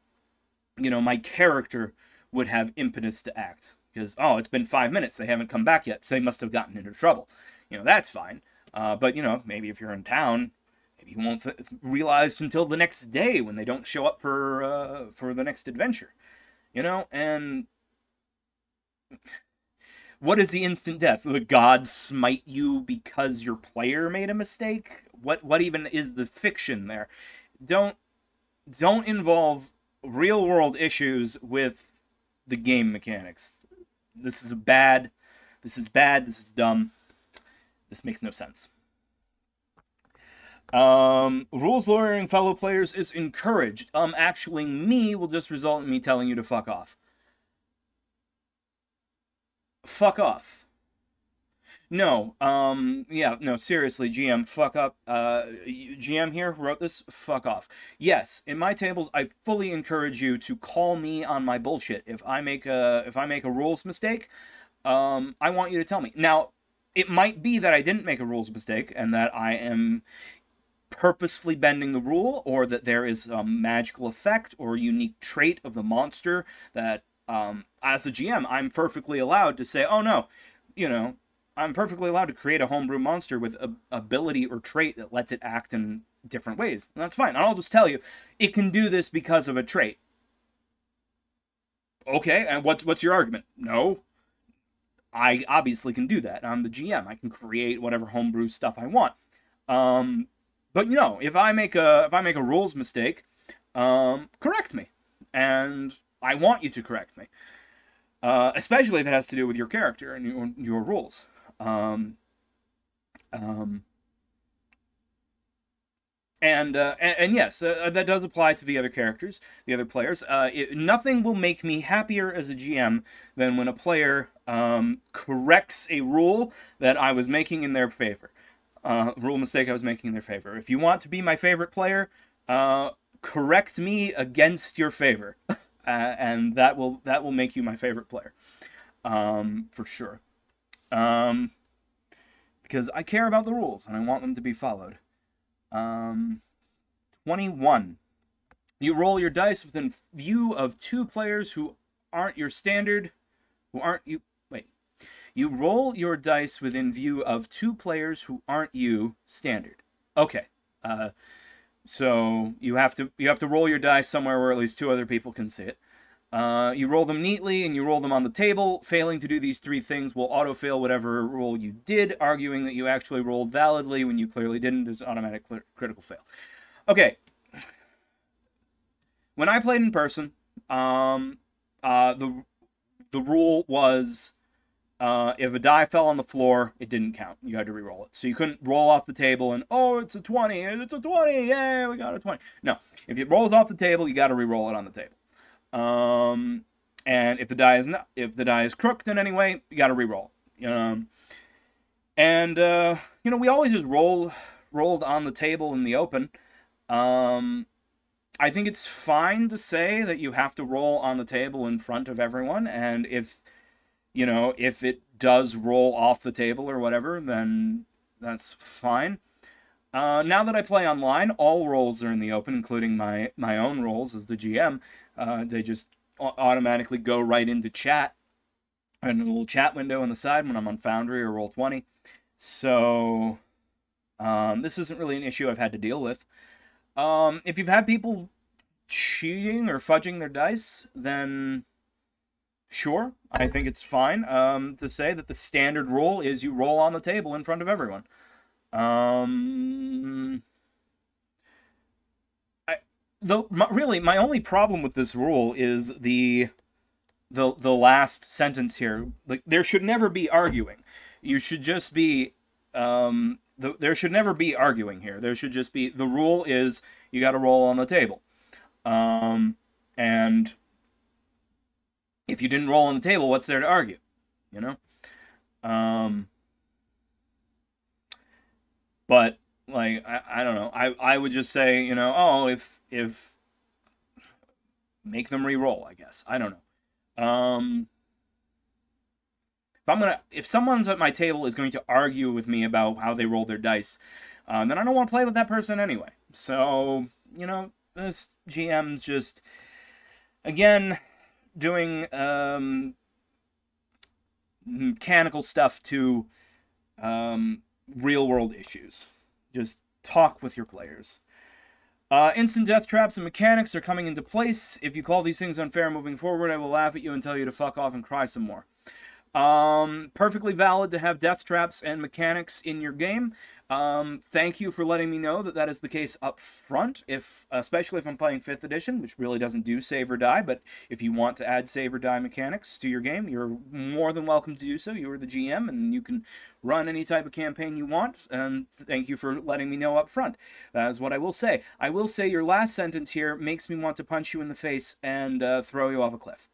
[SPEAKER 1] you know, my character would have impetus to act. Because, oh, it's been 5 minutes, they haven't come back yet, so they must have gotten into trouble. You know, that's fine. But, you know, maybe if you're in town, maybe you won't realize until the next day when they don't show up for the next adventure. You know, and what is the instant death? The gods smite you because your player made a mistake? What even is the fiction there? Don't involve real world issues with the game mechanics. This is bad. This is dumb. This makes no sense. Rules lawyering fellow players is encouraged. Actually, me will just result in me telling you to fuck off. Fuck off. No, yeah, no, seriously, GM, fuck up. GM here who wrote this, fuck off. Yes, in my tables, I fully encourage you to call me on my bullshit. If I make a rules mistake, I want you to tell me. Now, it might be that I didn't make a rules mistake and that I am purposefully bending the rule, or that there is a magical effect or unique trait of the monster that, as a GM, I'm perfectly allowed to say, oh no, you know, I'm perfectly allowed to create a homebrew monster with a ability or trait that lets it act in different ways. And that's fine. I'll just tell you, it can do this because of a trait. Okay, and what's your argument? No, I obviously can do that. I'm the GM. I can create whatever homebrew stuff I want. But you know, if I make a rules mistake, correct me, and I want you to correct me, especially if it has to do with your character and your rules. And yes, that does apply to the other characters, the other players. Nothing will make me happier as a GM than when a player corrects a rule that I was making in their favor. Rule mistake I was making in their favor. If you want to be my favorite player, correct me against your favor, and that will make you my favorite player, for sure. Because I care about the rules and I want them to be followed. 21. You roll your dice within view of two players who aren't your standard, You roll your dice within view of two players who aren't you standard. Okay. So you have to roll your dice somewhere where at least two other people can see it. You roll them neatly and you roll them on the table. Failing to do these three things will auto-fail whatever roll you did. Arguing that you actually rolled validly when you clearly didn't is automatic critical fail. Okay. When I played in person, the rule was if a die fell on the floor, it didn't count. You had to re-roll it. So you couldn't roll off the table and, oh, it's a 20, it's a 20, yay, we got a 20. No, if it rolls off the table, you got to re-roll it on the table. And if the die is crooked in any way, you got to re-roll. You know, we always just rolled on the table in the open. I think it's fine to say that you have to roll on the table in front of everyone, and if it does roll off the table or whatever, then that's fine. Now that I play online, all rolls are in the open, including my own rolls as the GM. They just automatically go right into chat. and a little chat window on the side when I'm on Foundry or Roll20. So this isn't really an issue I've had to deal with. If you've had people cheating or fudging their dice, then sure, I think it's fine to say that the standard rule is you roll on the table in front of everyone. Really, my only problem with this rule is the last sentence here. Like, there should never be arguing. You should just be there should never be arguing here. There should just be, the rule is you got to roll on the table. And if you didn't roll on the table, what's there to argue? You know? But, like, I don't know. I would just say, you know, oh, if make them re-roll, I guess. I don't know. If someone's at my table is going to argue with me about how they roll their dice, then I don't want to play with that person anyway. So, you know, this GM's just, again, doing mechanical stuff to real-world issues. Just talk with your players. Instant death traps and mechanics are coming into place. If you call these things unfair moving forward, I will laugh at you and tell you to fuck off and cry some more. Perfectly valid to have death traps and mechanics in your game. Thank you for letting me know that that is the case up front, especially if I'm playing 5th edition, which really doesn't do save or die, but if you want to add save or die mechanics to your game, you're more than welcome to do so. You are the GM, and you can run any type of campaign you want, and thank you for letting me know up front. That is what I will say. I will say your last sentence here makes me want to punch you in the face and throw you off a cliff.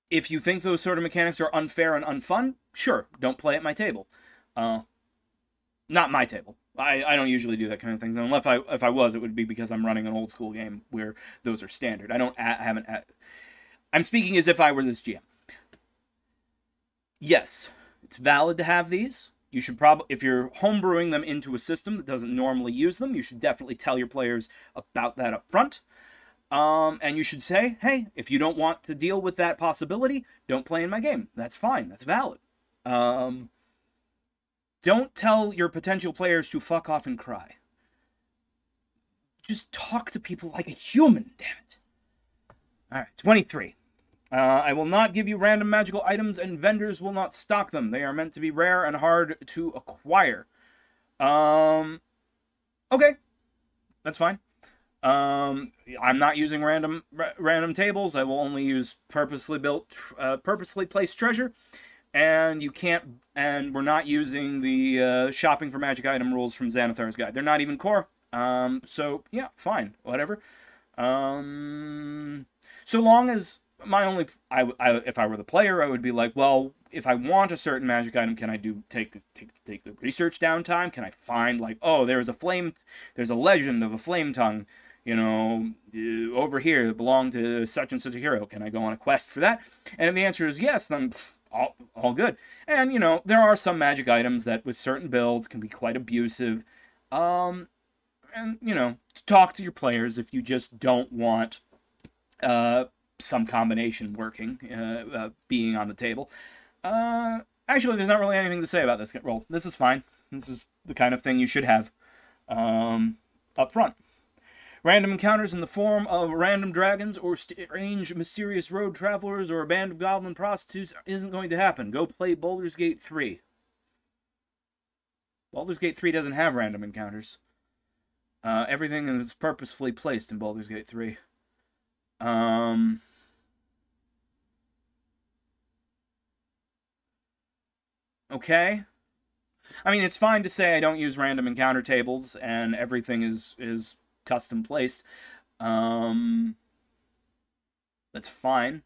[SPEAKER 1] If you think those sort of mechanics are unfair and unfun, sure, don't play at my table. Not my table. I don't usually do that kind of things. And if I was, it would be because I'm running an old school game where those are standard. I'm speaking as if I were this GM. Yes, it's valid to have these. You should probably, if you're homebrewing them into a system that doesn't normally use them, you should definitely tell your players about that up front. And you should say, hey, if you don't want to deal with that possibility, don't play in my game. That's fine. That's valid. Don't tell your potential players to fuck off and cry. Just talk to people like a human, damn it. Alright, 23. I will not give you random magical items, and vendors will not stock them. They are meant to be rare and hard to acquire. Okay. That's fine. I'm not using random tables. I will only use purposely placed treasure, and we're not using the shopping for magic item rules from Xanathar's Guide. They're not even core. So yeah, fine, whatever. So long as if I were the player, I would be like, well, if I want a certain magic item, can I take the research downtime? Can I find, like, oh, there's a legend of a flame tongue, you know, over here that belonged to such and such a hero. Can I go on a quest for that? And if the answer is yes, then all good. And, you know, there are some magic items that with certain builds can be quite abusive. And, you know, talk to your players if you just don't want some combination working, being on the table. Actually, there's not really anything to say about this roll. This is fine. This is the kind of thing you should have up front. Random encounters in the form of random dragons or strange, mysterious road travelers or a band of goblin prostitutes isn't going to happen. Go play Baldur's Gate 3. Baldur's Gate 3 doesn't have random encounters. Everything is purposefully placed in Baldur's Gate 3. Okay. I mean, it's fine to say I don't use random encounter tables and everything is custom placed. That's fine.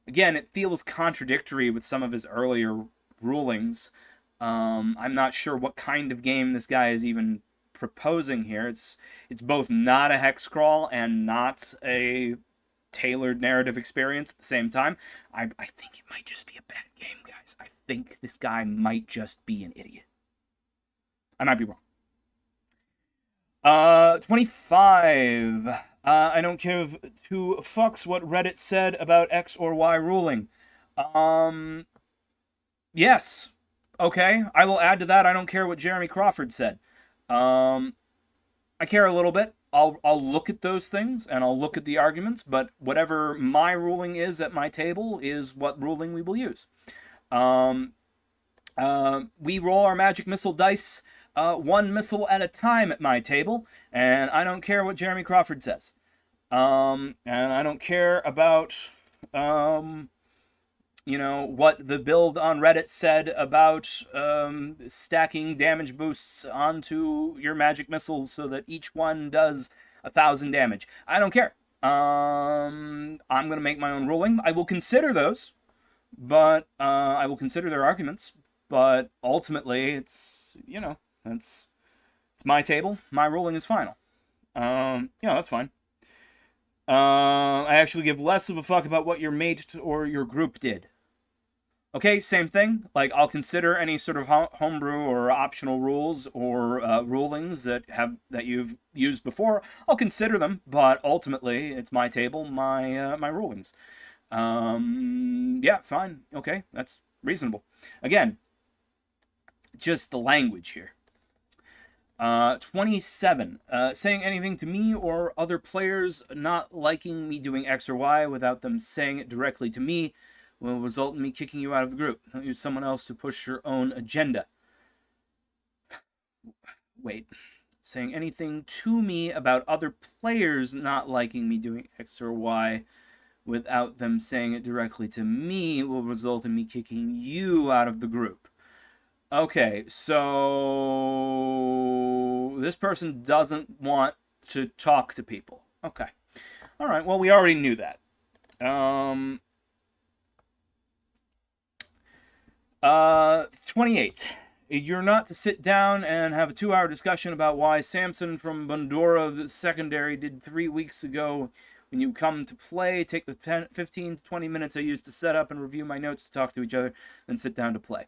[SPEAKER 1] Again, it feels contradictory with some of his earlier rulings. I'm not sure what kind of game this guy is even proposing here. It's both not a hex crawl and not a tailored narrative experience at the same time. I think it might just be a bad game, guys. I think this guy might just be an idiot. I might be wrong. 25. I don't give two fucks what Reddit said about X or Y ruling. Yes. Okay, I will add to that. I don't care what Jeremy Crawford said. I care a little bit. I'll look at those things and I'll look at the arguments, but whatever my ruling is at my table is what ruling we will use. We roll our magic missile dice one missile at a time at my table, and I don't care what Jeremy Crawford says. And I don't care about you know, what the build on Reddit said about stacking damage boosts onto your magic missiles so that each one does 1,000 damage. I don't care. I'm going to make my own ruling. I will consider those, but I will consider their arguments. But ultimately, it's, you know, it's my table. My ruling is final. Yeah, that's fine. I actually give less of a fuck about what your mate or your group did. Okay, same thing. Like, I'll consider any sort of homebrew or optional rules or rulings that you've used before. I'll consider them, but ultimately, it's my table, my rulings. Yeah, fine. Okay, that's reasonable. Again, just the language here. 27. Saying anything to me or other players not liking me doing X or Y without them saying it directly to me will result in me kicking you out of the group. Don't use someone else to push your own agenda. Wait. Saying anything to me about other players not liking me doing X or Y without them saying it directly to me will result in me kicking you out of the group. Okay, so this person doesn't want to talk to people. Okay. All right, well, we already knew that. 28. You're not to sit down and have a 2-hour discussion about why Samson from Bundora Secondary did 3 weeks ago. When you come to play, take the 15 to 20 minutes I used to set up and review my notes to talk to each other, then sit down to play.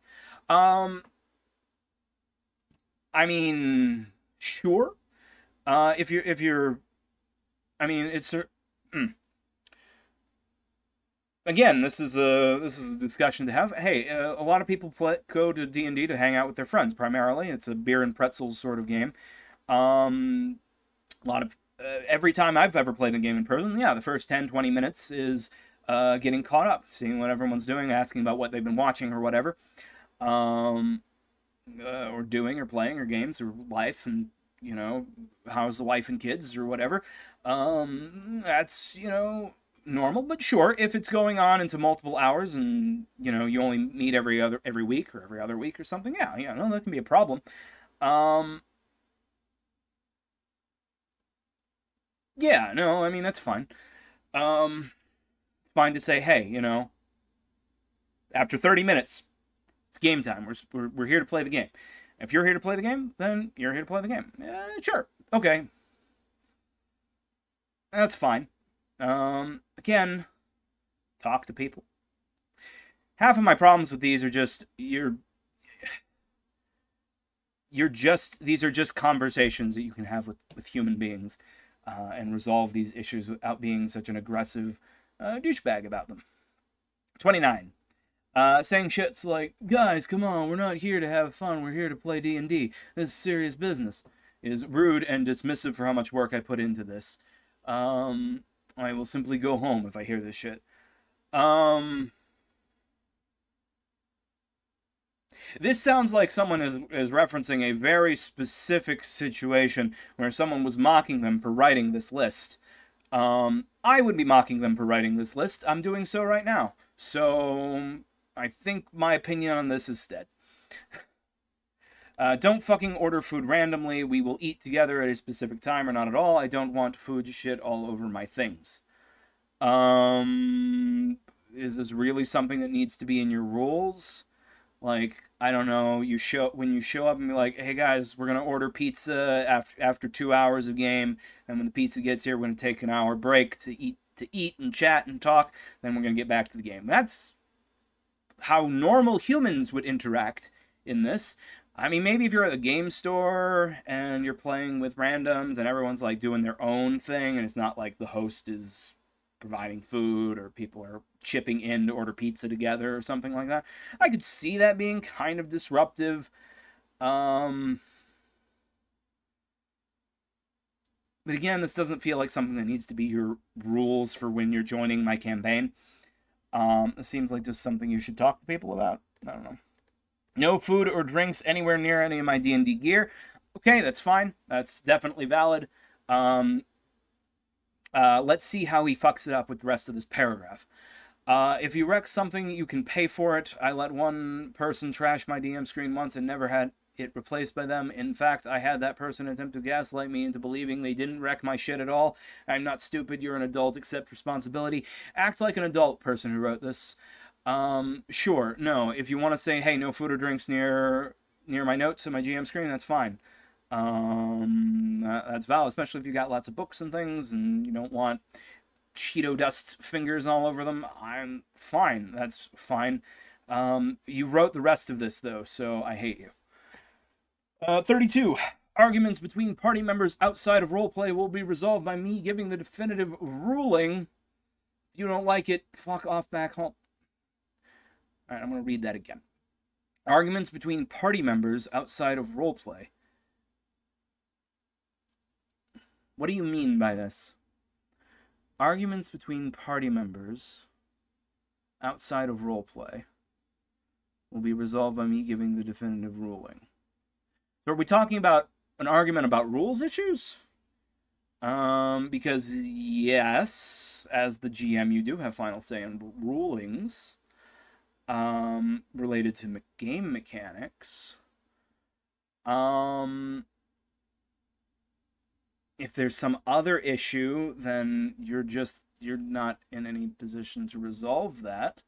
[SPEAKER 1] I mean, sure. If you're, I mean, it's. Again, this is a discussion to have. Hey, a lot of people go to D&D to hang out with their friends. Primarily, it's a beer and pretzels sort of game. A lot of every time I've ever played a game in person, yeah, the first 10-20 minutes is getting caught up, seeing what everyone's doing, asking about what they've been watching or whatever, or doing or playing or games or life, and you know, how's the wife and kids or whatever. That's, you know, normal, but sure, if it's going on into multiple hours and, you know, you only meet every week or every other week or something, yeah, no, that can be a problem. Yeah, no, I mean, that's fine. Fine to say, hey, you know, after 30 minutes, it's game time. We're here to play the game. If you're here to play the game, then you're here to play the game. Sure, okay. That's fine. Again, talk to people. Half of my problems with these are just, these are just conversations that you can have with human beings, and resolve these issues without being such an aggressive douchebag about them. 29. Saying shit's like, guys, come on, we're not here to have fun, we're here to play D&D. This is serious business. Is rude and dismissive for how much work I put into this. I will simply go home if I hear this shit. This sounds like someone is referencing a very specific situation where someone was mocking them for writing this list. I would be mocking them for writing this list. I'm doing so right now. So I think my opinion on this is dead. Don't fucking order food randomly. We will eat together at a specific time or not at all. I don't want food shit all over my things. Is this really something that needs to be in your rules? Like, I don't know, when you show up and be like, hey guys, we're gonna order pizza after 2 hours of game, and when the pizza gets here, we're gonna take an hour break to eat and chat and talk, then we're gonna get back to the game. That's how normal humans would interact in this. I mean, maybe if you're at a game store and you're playing with randoms and everyone's like doing their own thing and it's not like the host is providing food or people are chipping in to order pizza together or something like that, I could see that being kind of disruptive. But again, this doesn't feel like something that needs to be your rules for when you're joining my campaign. It seems like just something you should talk to people about. I don't know. No food or drinks anywhere near any of my D&D gear. Okay, that's fine. That's definitely valid. Let's see how he fucks it up with the rest of this paragraph. If you wreck something, you can pay for it. I let one person trash my DM screen once and never had it replaced by them. In fact, I had that person attempt to gaslight me into believing they didn't wreck my shit at all. I'm not stupid. You're an adult. Accept responsibility. Act like an adult, person who wrote this. Sure. No. If you want to say, hey, no food or drinks near my notes and my GM screen, that's fine. That's valid, especially if you got lots of books and things and you don't want Cheeto dust fingers all over them. I'm fine. That's fine. You wrote the rest of this, though, so I hate you. 32. Arguments between party members outside of roleplay will be resolved by me giving the definitive ruling. If you don't like it, fuck off back home. Alright, I'm going to read that again. Arguments between party members outside of roleplay. What do you mean by this? Arguments between party members outside of roleplay will be resolved by me giving the definitive ruling. So are we talking about an argument about rules issues? Because yes, as the GM, you do have final say in rulings related to game mechanics. If there's some other issue, then you're not in any position to resolve that.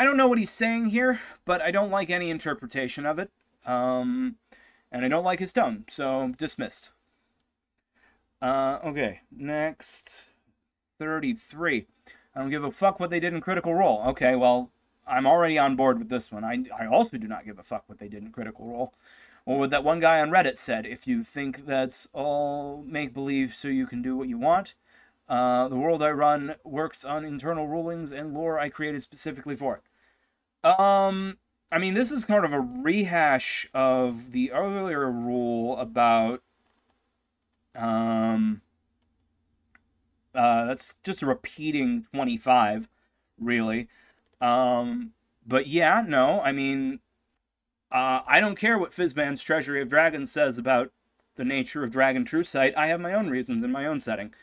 [SPEAKER 1] I don't know what he's saying here, but I don't like any interpretation of it. And I don't like his tone, so dismissed. Okay, next. 33. I don't give a fuck what they did in Critical Role. Okay, well, I'm already on board with this one. I also do not give a fuck what they did in Critical Role. Or what that one guy on Reddit said, if you think that's all make-believe so you can do what you want, the world I run works on internal rulings and lore I created specifically for it. I mean, this is kind of a rehash of the earlier rule about, that's just a repeating 25, really. But yeah, no, I mean, I don't care what Fizzman's Treasury of Dragons says about the nature of Dragon True Sight. I have my own reasons in my own setting.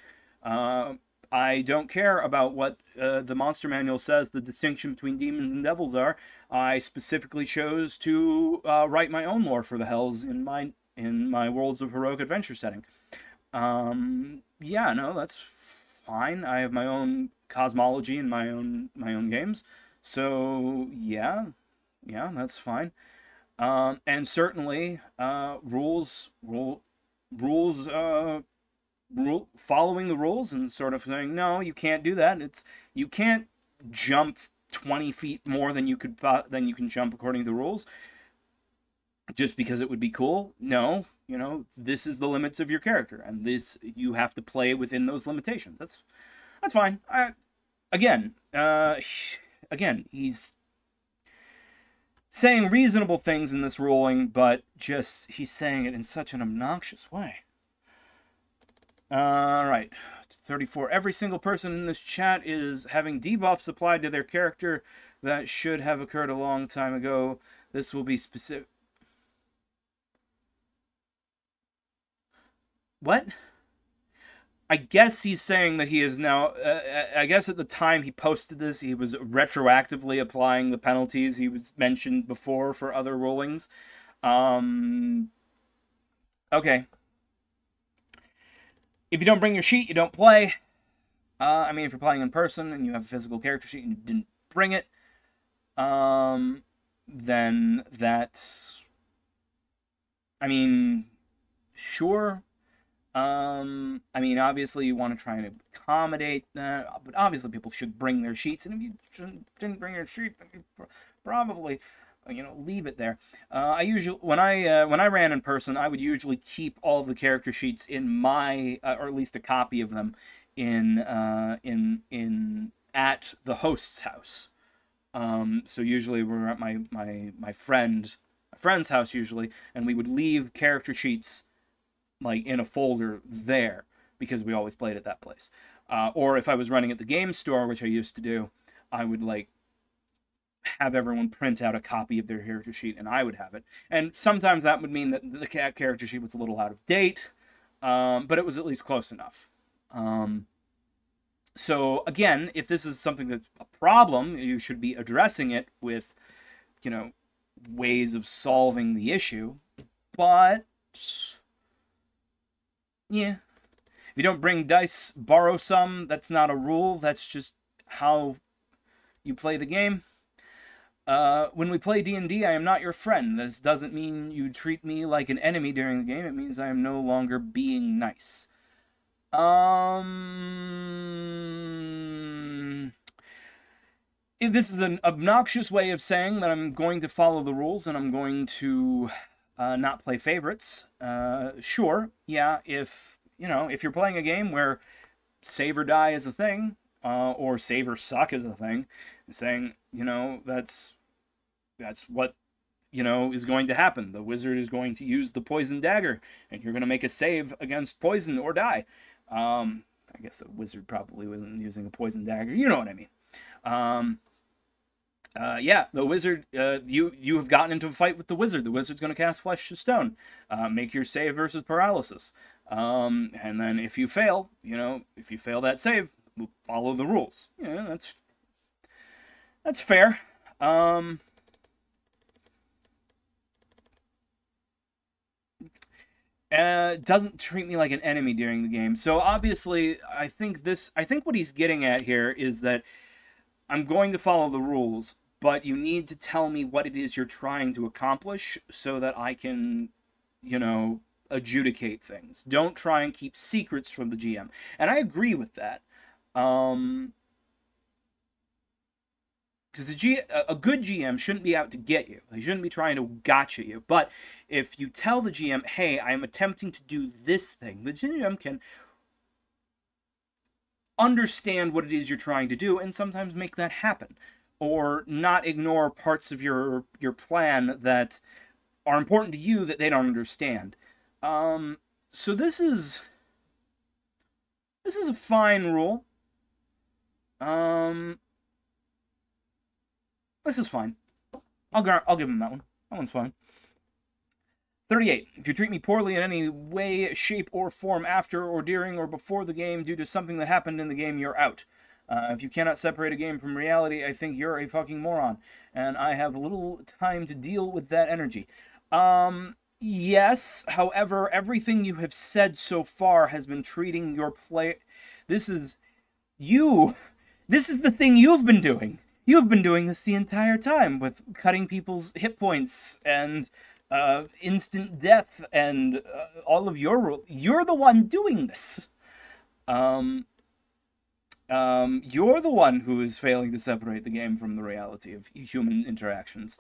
[SPEAKER 1] I don't care about what the Monster Manual says the distinction between demons and devils are. I specifically chose to write my own lore for the Hells in my Worlds of Heroic Adventure setting. Yeah, no, that's fine. I have my own cosmology in my own games. So yeah, that's fine. And certainly, following the rules and sort of saying, no, you can't do that. You can't jump 20 feet more than you can jump according to the rules just because it would be cool. No, this is the limits of your character, and you have to play within those limitations. That's fine. Again, he's saying reasonable things in this ruling, but he's saying it in such an obnoxious way. Alright, 34. Every single person in this chat is having debuffs applied to their character that should have occurred a long time ago. This will be specific. What? I guess he's saying that he is now, I guess at the time he posted this, he was retroactively applying the penalties he was mentioned before for other rulings. Okay. If you don't bring your sheet, you don't play. I mean, if you're playing in person and you have a physical character sheet and you didn't bring it, then that's, I mean, sure. I mean, obviously you want to try and accommodate that, but obviously people should bring their sheets, and if you didn't bring your sheet, then you probably, you know, leave it there. I usually, when I ran in person, I would usually keep all the character sheets in my, or at least a copy of them, at the host's house. So usually we're at my friend's house usually, and we would leave character sheets like in a folder there because we always played at that place. Or if I was running at the game store, which I used to do, I would like have everyone print out a copy of their character sheet, and I would have it. And sometimes that would mean that the character sheet was a little out of date, but it was at least close enough. So again, if this is something that's a problem, you should be addressing it with, you know, ways of solving the issue. But yeah, if you don't bring dice, borrow some. That's not a rule. That's just how you play the game. When we play D&D, I am not your friend. This doesn't mean you treat me like an enemy during the game. It means I am no longer being nice. If this is an obnoxious way of saying that I'm going to follow the rules and I'm going to not play favorites, sure, yeah, if, you know, if you're playing a game where save or die is a thing, or save or suck is a thing, saying, you know, that's what, you know, is going to happen. The wizard is going to use the poison dagger, and you're going to make a save against poison or die. I guess the wizard probably wasn't using a poison dagger. You know what I mean. Yeah, the wizard, you have gotten into a fight with the wizard. The wizard's going to cast Flesh to Stone. Make your save versus paralysis. And then if you fail, you know, if you fail that save, follow the rules. Yeah, that's fair. Doesn't treat me like an enemy during the game. So obviously, I think what he's getting at here is that I'm going to follow the rules, but you need to tell me what it is you're trying to accomplish so that I can, you know, adjudicate things. Don't try and keep secrets from the GM. And I agree with that. Because a good GM shouldn't be out to get you. They shouldn't be trying to gotcha you. But if you tell the GM, hey, I'm attempting to do this thing, the GM can understand what it is you're trying to do and sometimes make that happen. Or not ignore parts of your plan that are important to you that they don't understand. So this is a fine rule. This is fine. I'll give him that one. That one's fine. 38. If you treat me poorly in any way, shape, or form after or during or before the game due to something that happened in the game, you're out. If you cannot separate a game from reality, I think you're a fucking moron. And I have little time to deal with that energy. Yes, however, everything you have said so far has been treating your play... This is the thing you've been doing. You've been doing this the entire time with cutting people's hit points and instant death and all of your rules. You're the one doing this. You're the one who is failing to separate the game from the reality of human interactions.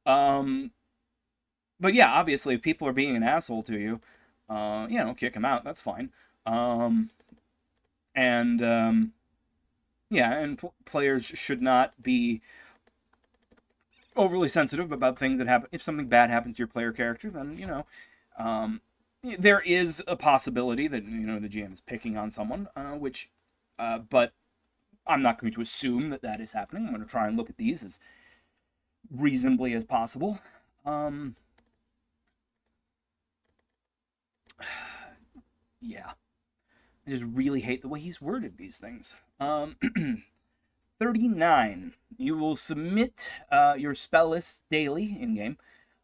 [SPEAKER 1] But yeah, obviously, if people are being an asshole to you, you know, kick them out. That's fine. Yeah, and players should not be overly sensitive about things that happen. If something bad happens to your player character, then, you know, there is a possibility that, you know, the GM is picking on someone, but I'm not going to assume that that is happening. I'm going to try and look at these as reasonably as possible. Yeah. I just really hate the way he's worded these things. 39. You will submit your spell list daily in-game.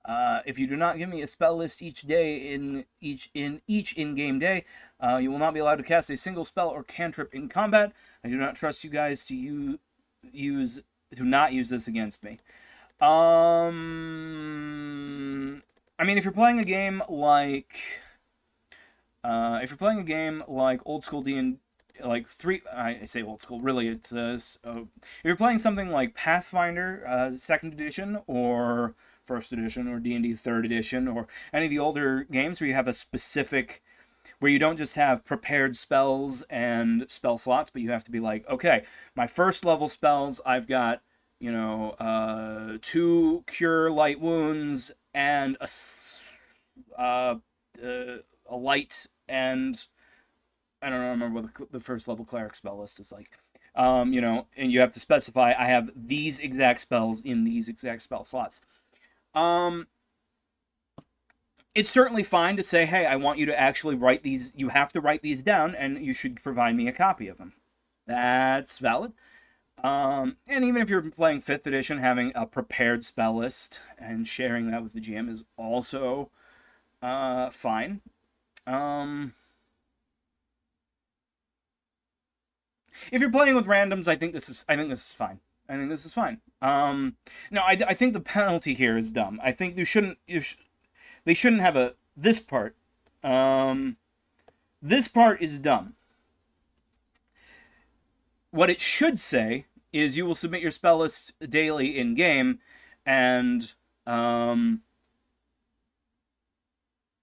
[SPEAKER 1] If you do not give me a spell list each day in each in-game day, you will not be allowed to cast a single spell or cantrip in combat. I do not trust you guys to not use this against me. I mean, if you're playing a game like If you're playing a game like old school D&D, like I say old school, really it's if you're playing something like Pathfinder second edition or first edition or D&D third edition or any of the older games where you have a specific, where you don't just have prepared spells and spell slots, but you have to be like, okay, my first level spells, I've got, you know, 2 cure light wounds and a light, and I don't remember what the first level cleric spell list is like. You know, and you have to specify, I have these exact spells in these exact spell slots. It's certainly fine to say, hey, I want you to actually write these, you have to write these down, and you should provide me a copy of them. That's valid. And even if you're playing 5th edition, having a prepared spell list and sharing that with the GM is also fine. If you're playing with randoms, I think this is fine. I think this is fine. No, I think the penalty here is dumb. I think they shouldn't have this part. This part is dumb. What it should say is you will submit your spell list daily in game, and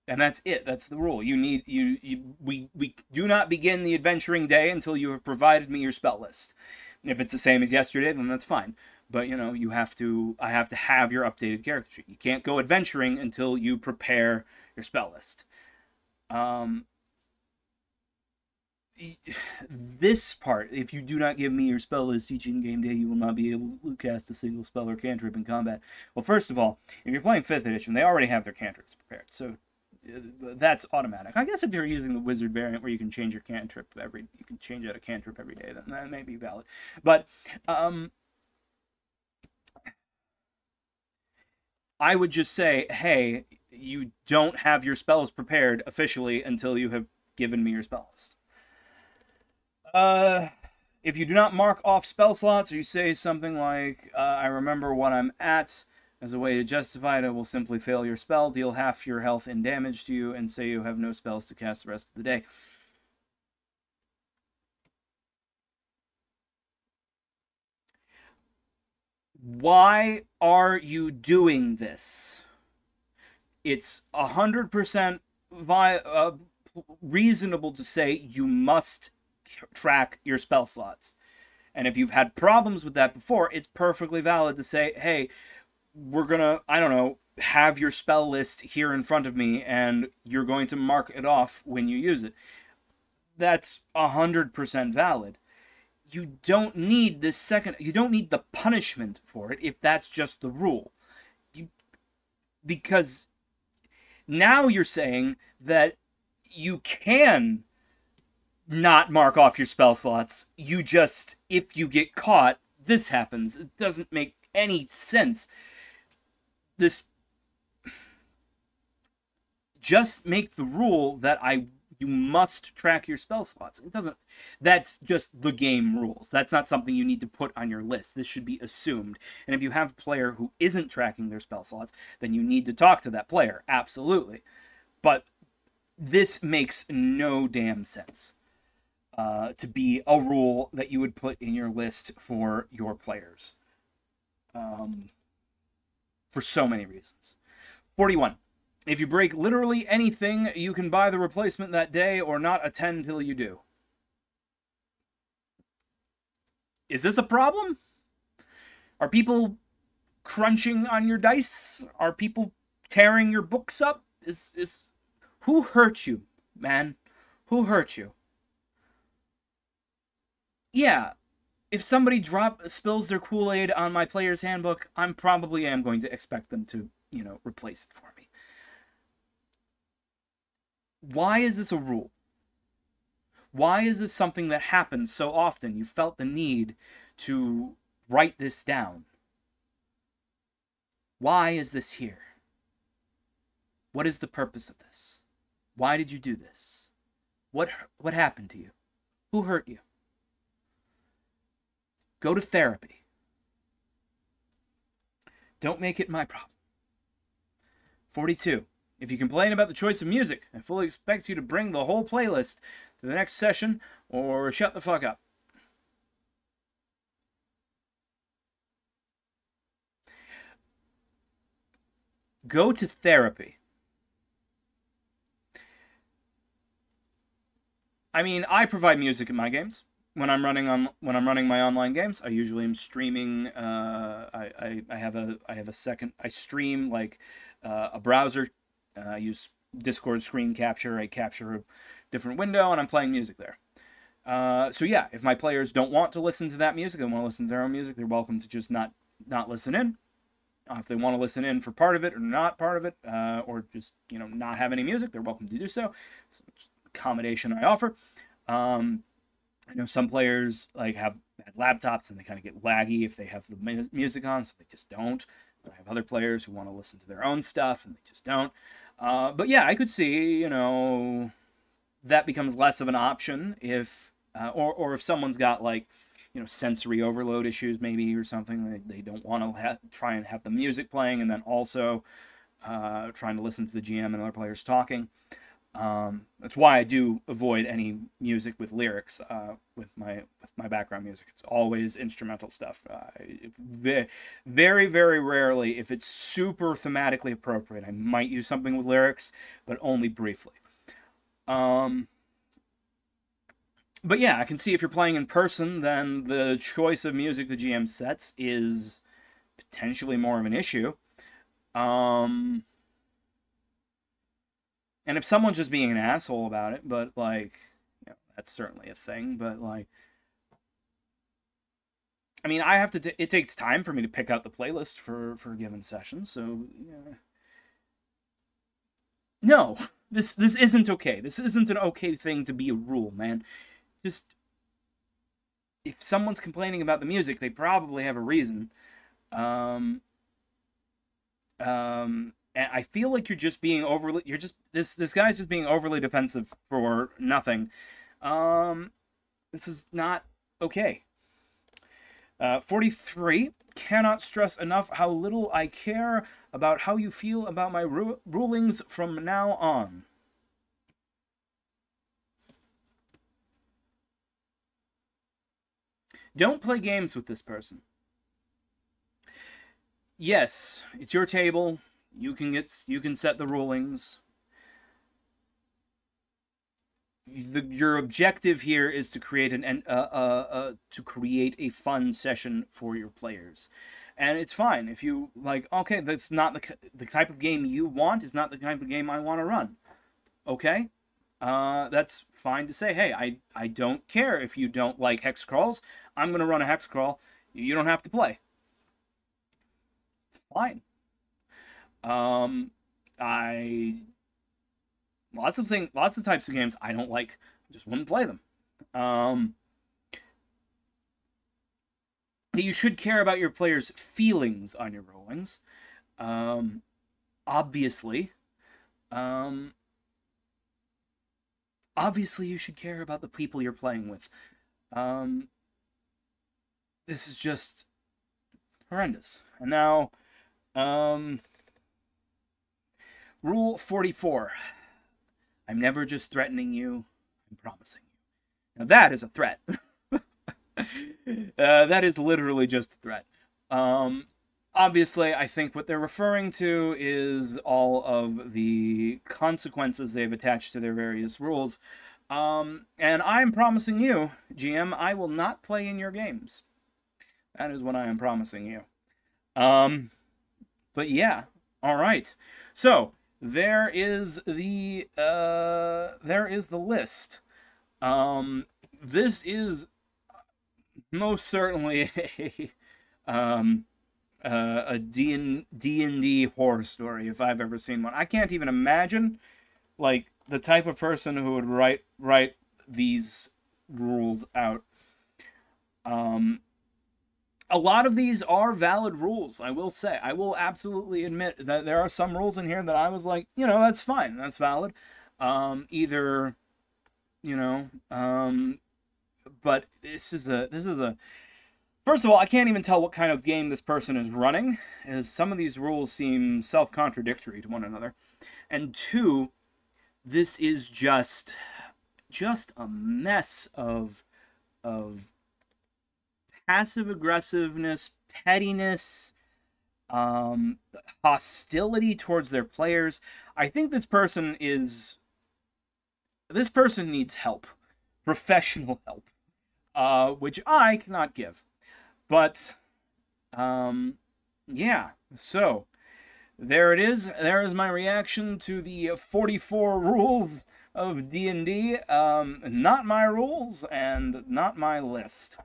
[SPEAKER 1] that's it. That's the rule. We do not begin the adventuring day until you have provided me your spell list. If it's the same as yesterday, then that's fine. But, you know, I have to have your updated character sheet. You can't go adventuring until you prepare your spell list. This part, if you do not give me your spell list each in-game day, you will not be able to cast a single spell or cantrip in combat. Well, first of all, if you're playing 5th edition, they already have their cantrips prepared, so that's automatic. I guess if you're using the wizard variant where you can change your cantrip you can change out a cantrip every day, then that may be valid. But I would just say, hey, you don't have your spells prepared officially until you have given me your spell list. If you do not mark off spell slots, or you say something like, I remember what I'm at, as a way to justify it, I will simply fail your spell, deal half your health and damage to you, and say you have no spells to cast the rest of the day. Why are you doing this? It's 100% reasonable to say you must track your spell slots. And if you've had problems with that before, it's perfectly valid to say, hey, we're gonna, I don't know, have your spell list here in front of me, and you're going to mark it off when you use it. That's 100% valid. You don't need this second, you don't need the punishment for it if that's just the rule. Because now you're saying that you can not mark off your spell slots. You just, if you get caught, this happens. It doesn't make any sense. Just make the rule that you must track your spell slots. It doesn't, that's just the game rules. That's not something you need to put on your list. This should be assumed. And if you have a player who isn't tracking their spell slots, then you need to talk to that player. Absolutely. But this makes no damn sense to be a rule that you would put in your list for your players. For so many reasons. 41. If you break literally anything, you can buy the replacement that day or not attend till you do. Is this a problem? Are people crunching on your dice? Are people tearing your books up? Who hurt you, man? Who hurt you? Yeah, if somebody spills their Kool-Aid on my player's handbook, I probably am going to expect them to, you know, replace it for me. Why is this a rule? Why is this something that happens so often? You felt the need to write this down. Why is this here? What is the purpose of this? Why did you do this? What happened to you? Who hurt you? Go to therapy. Don't make it my problem. 42. If you complain about the choice of music, I fully expect you to bring the whole playlist to the next session or shut the fuck up. Go to therapy. I mean, I provide music in my games. When I'm running my online games, I usually am streaming. I have a second. I stream like a browser. I use Discord screen capture. I capture a different window, and I'm playing music there. So yeah, if my players don't want to listen to that music, they want to listen to their own music, they're welcome to just not listen in. If they want to listen in for part of it or not part of it, or just not have any music, they're welcome to do so. It's accommodation I offer. I know some players like have bad laptops and they kind of get laggy if they have the music on, so they just don't. But I have other players who want to listen to their own stuff and they just don't. But yeah, I could see that becomes less of an option if or if someone's got like sensory overload issues maybe or something. They don't want to try and have the music playing and then also trying to listen to the GM and other players talking. That's why I do avoid any music with lyrics with my background music. It's always instrumental stuff. Very, very rarely, if it's super thematically appropriate, I might use something with lyrics, but only briefly. But yeah, I can see if you're playing in person, then the choice of music the GM sets is potentially more of an issue. And if someone's just being an asshole about it, but like, that's certainly a thing. But like, I mean, I have to. It takes time for me to pick out the playlist for a given session. So yeah. No, this isn't okay. This isn't an okay thing to be a rule, man. Just if someone's complaining about the music, they probably have a reason. And I feel like you're just being overly. You're just this guy's just being overly defensive for nothing. This is not okay. 43. Cannot stress enough how little I care about how you feel about my rulings from now on. Don't play games with this person. Yes, it's your table. You can set the rulings. Your objective here is to create a fun session for your players, and it's fine if you like. Okay, that's not the type of game you want. Is not the type of game I want to run. Okay, that's fine to say. Hey, I don't care if you don't like hex crawls. I'm gonna run a hex crawl. You don't have to play. It's fine. Lots of types of games I don't like. Just wouldn't play them. You should care about your players' feelings on your rollings. Obviously. Obviously you should care about the people you're playing with. This is just horrendous. And now, Rule 44. I'm never just threatening you, I'm promising you. Now that is a threat. That is literally just a threat. Obviously, I think what they're referring to is all of the consequences they've attached to their various rules. And I'm promising you, GM, I will not play in your games. That is what I am promising you. But yeah, all right. So there is the list. This is most certainly a D&D horror story if I've ever seen one. I can't even imagine like the type of person who would write these rules out. A lot of these are valid rules, I will say. I will absolutely admit that there are some rules in here that I was like, that's fine, that's valid. But this is a first of all, I can't even tell what kind of game this person is running, as some of these rules seem self-contradictory to one another. and 2, this is just a mess of passive aggressiveness, pettiness, hostility towards their players. I think this person needs help, professional help, which I cannot give. But yeah, so there it is. There is my reaction to the 44 rules of D&D. Not my rules and not my list.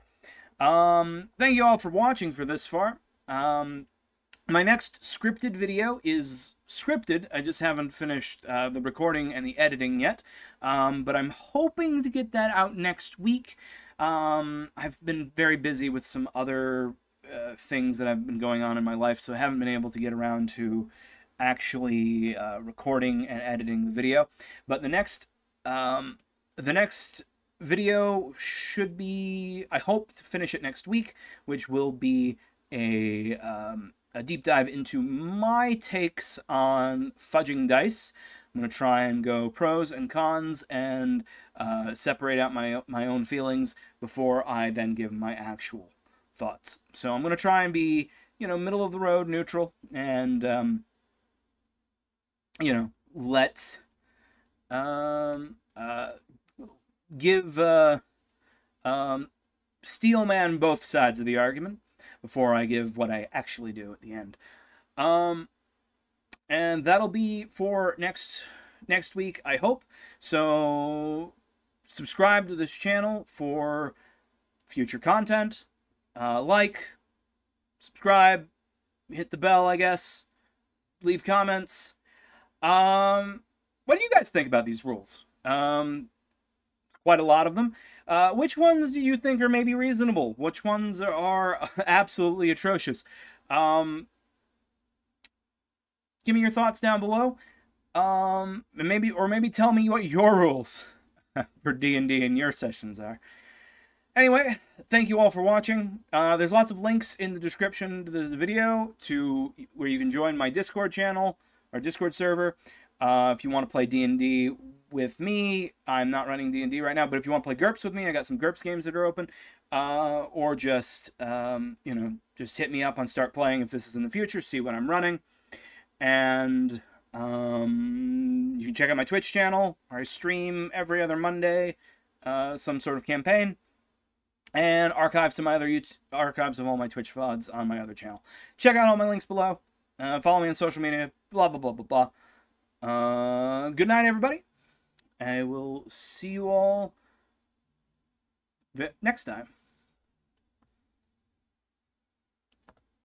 [SPEAKER 1] Thank you all for watching for this far. My next scripted video is scripted. I just haven't finished the recording and the editing yet. But I'm hoping to get that out next week. I've been very busy with some other things that have been going on in my life, so I haven't been able to get around to actually recording and editing the video. But the next video should be, I hope to finish it next week, which will be a deep dive into my takes on fudging dice. I'm going to try and go pros and cons and separate out my own feelings before I then give my actual thoughts. So I'm going to try and be, middle of the road, neutral, and, give Steelman both sides of the argument before I give what I actually do at the end. And that'll be for next week, I hope. So subscribe to this channel for future content. Subscribe, hit the bell, I guess. Leave comments. What do you guys think about these rules? Quite a lot of them. Which ones do you think are maybe reasonable? Which ones are absolutely atrocious? Give me your thoughts down below. And maybe tell me what your rules for D&D in your sessions are. Anyway, thank you all for watching. There's lots of links in the description to this video to where you can join my Discord channel, or Discord server. If you want to play D&D with me, I'm not running D&D right now, but if you want to play GURPS with me, I got some GURPS games that are open. Or just, just hit me up on Start Playing if this is in the future, see what I'm running. And you can check out my Twitch channel, where I stream every other Monday, some sort of campaign, and archives of all my Twitch VODs on my other channel. Check out all my links below. Follow me on social media, blah, blah, blah, blah, blah. Good night, everybody. I will see you all next time.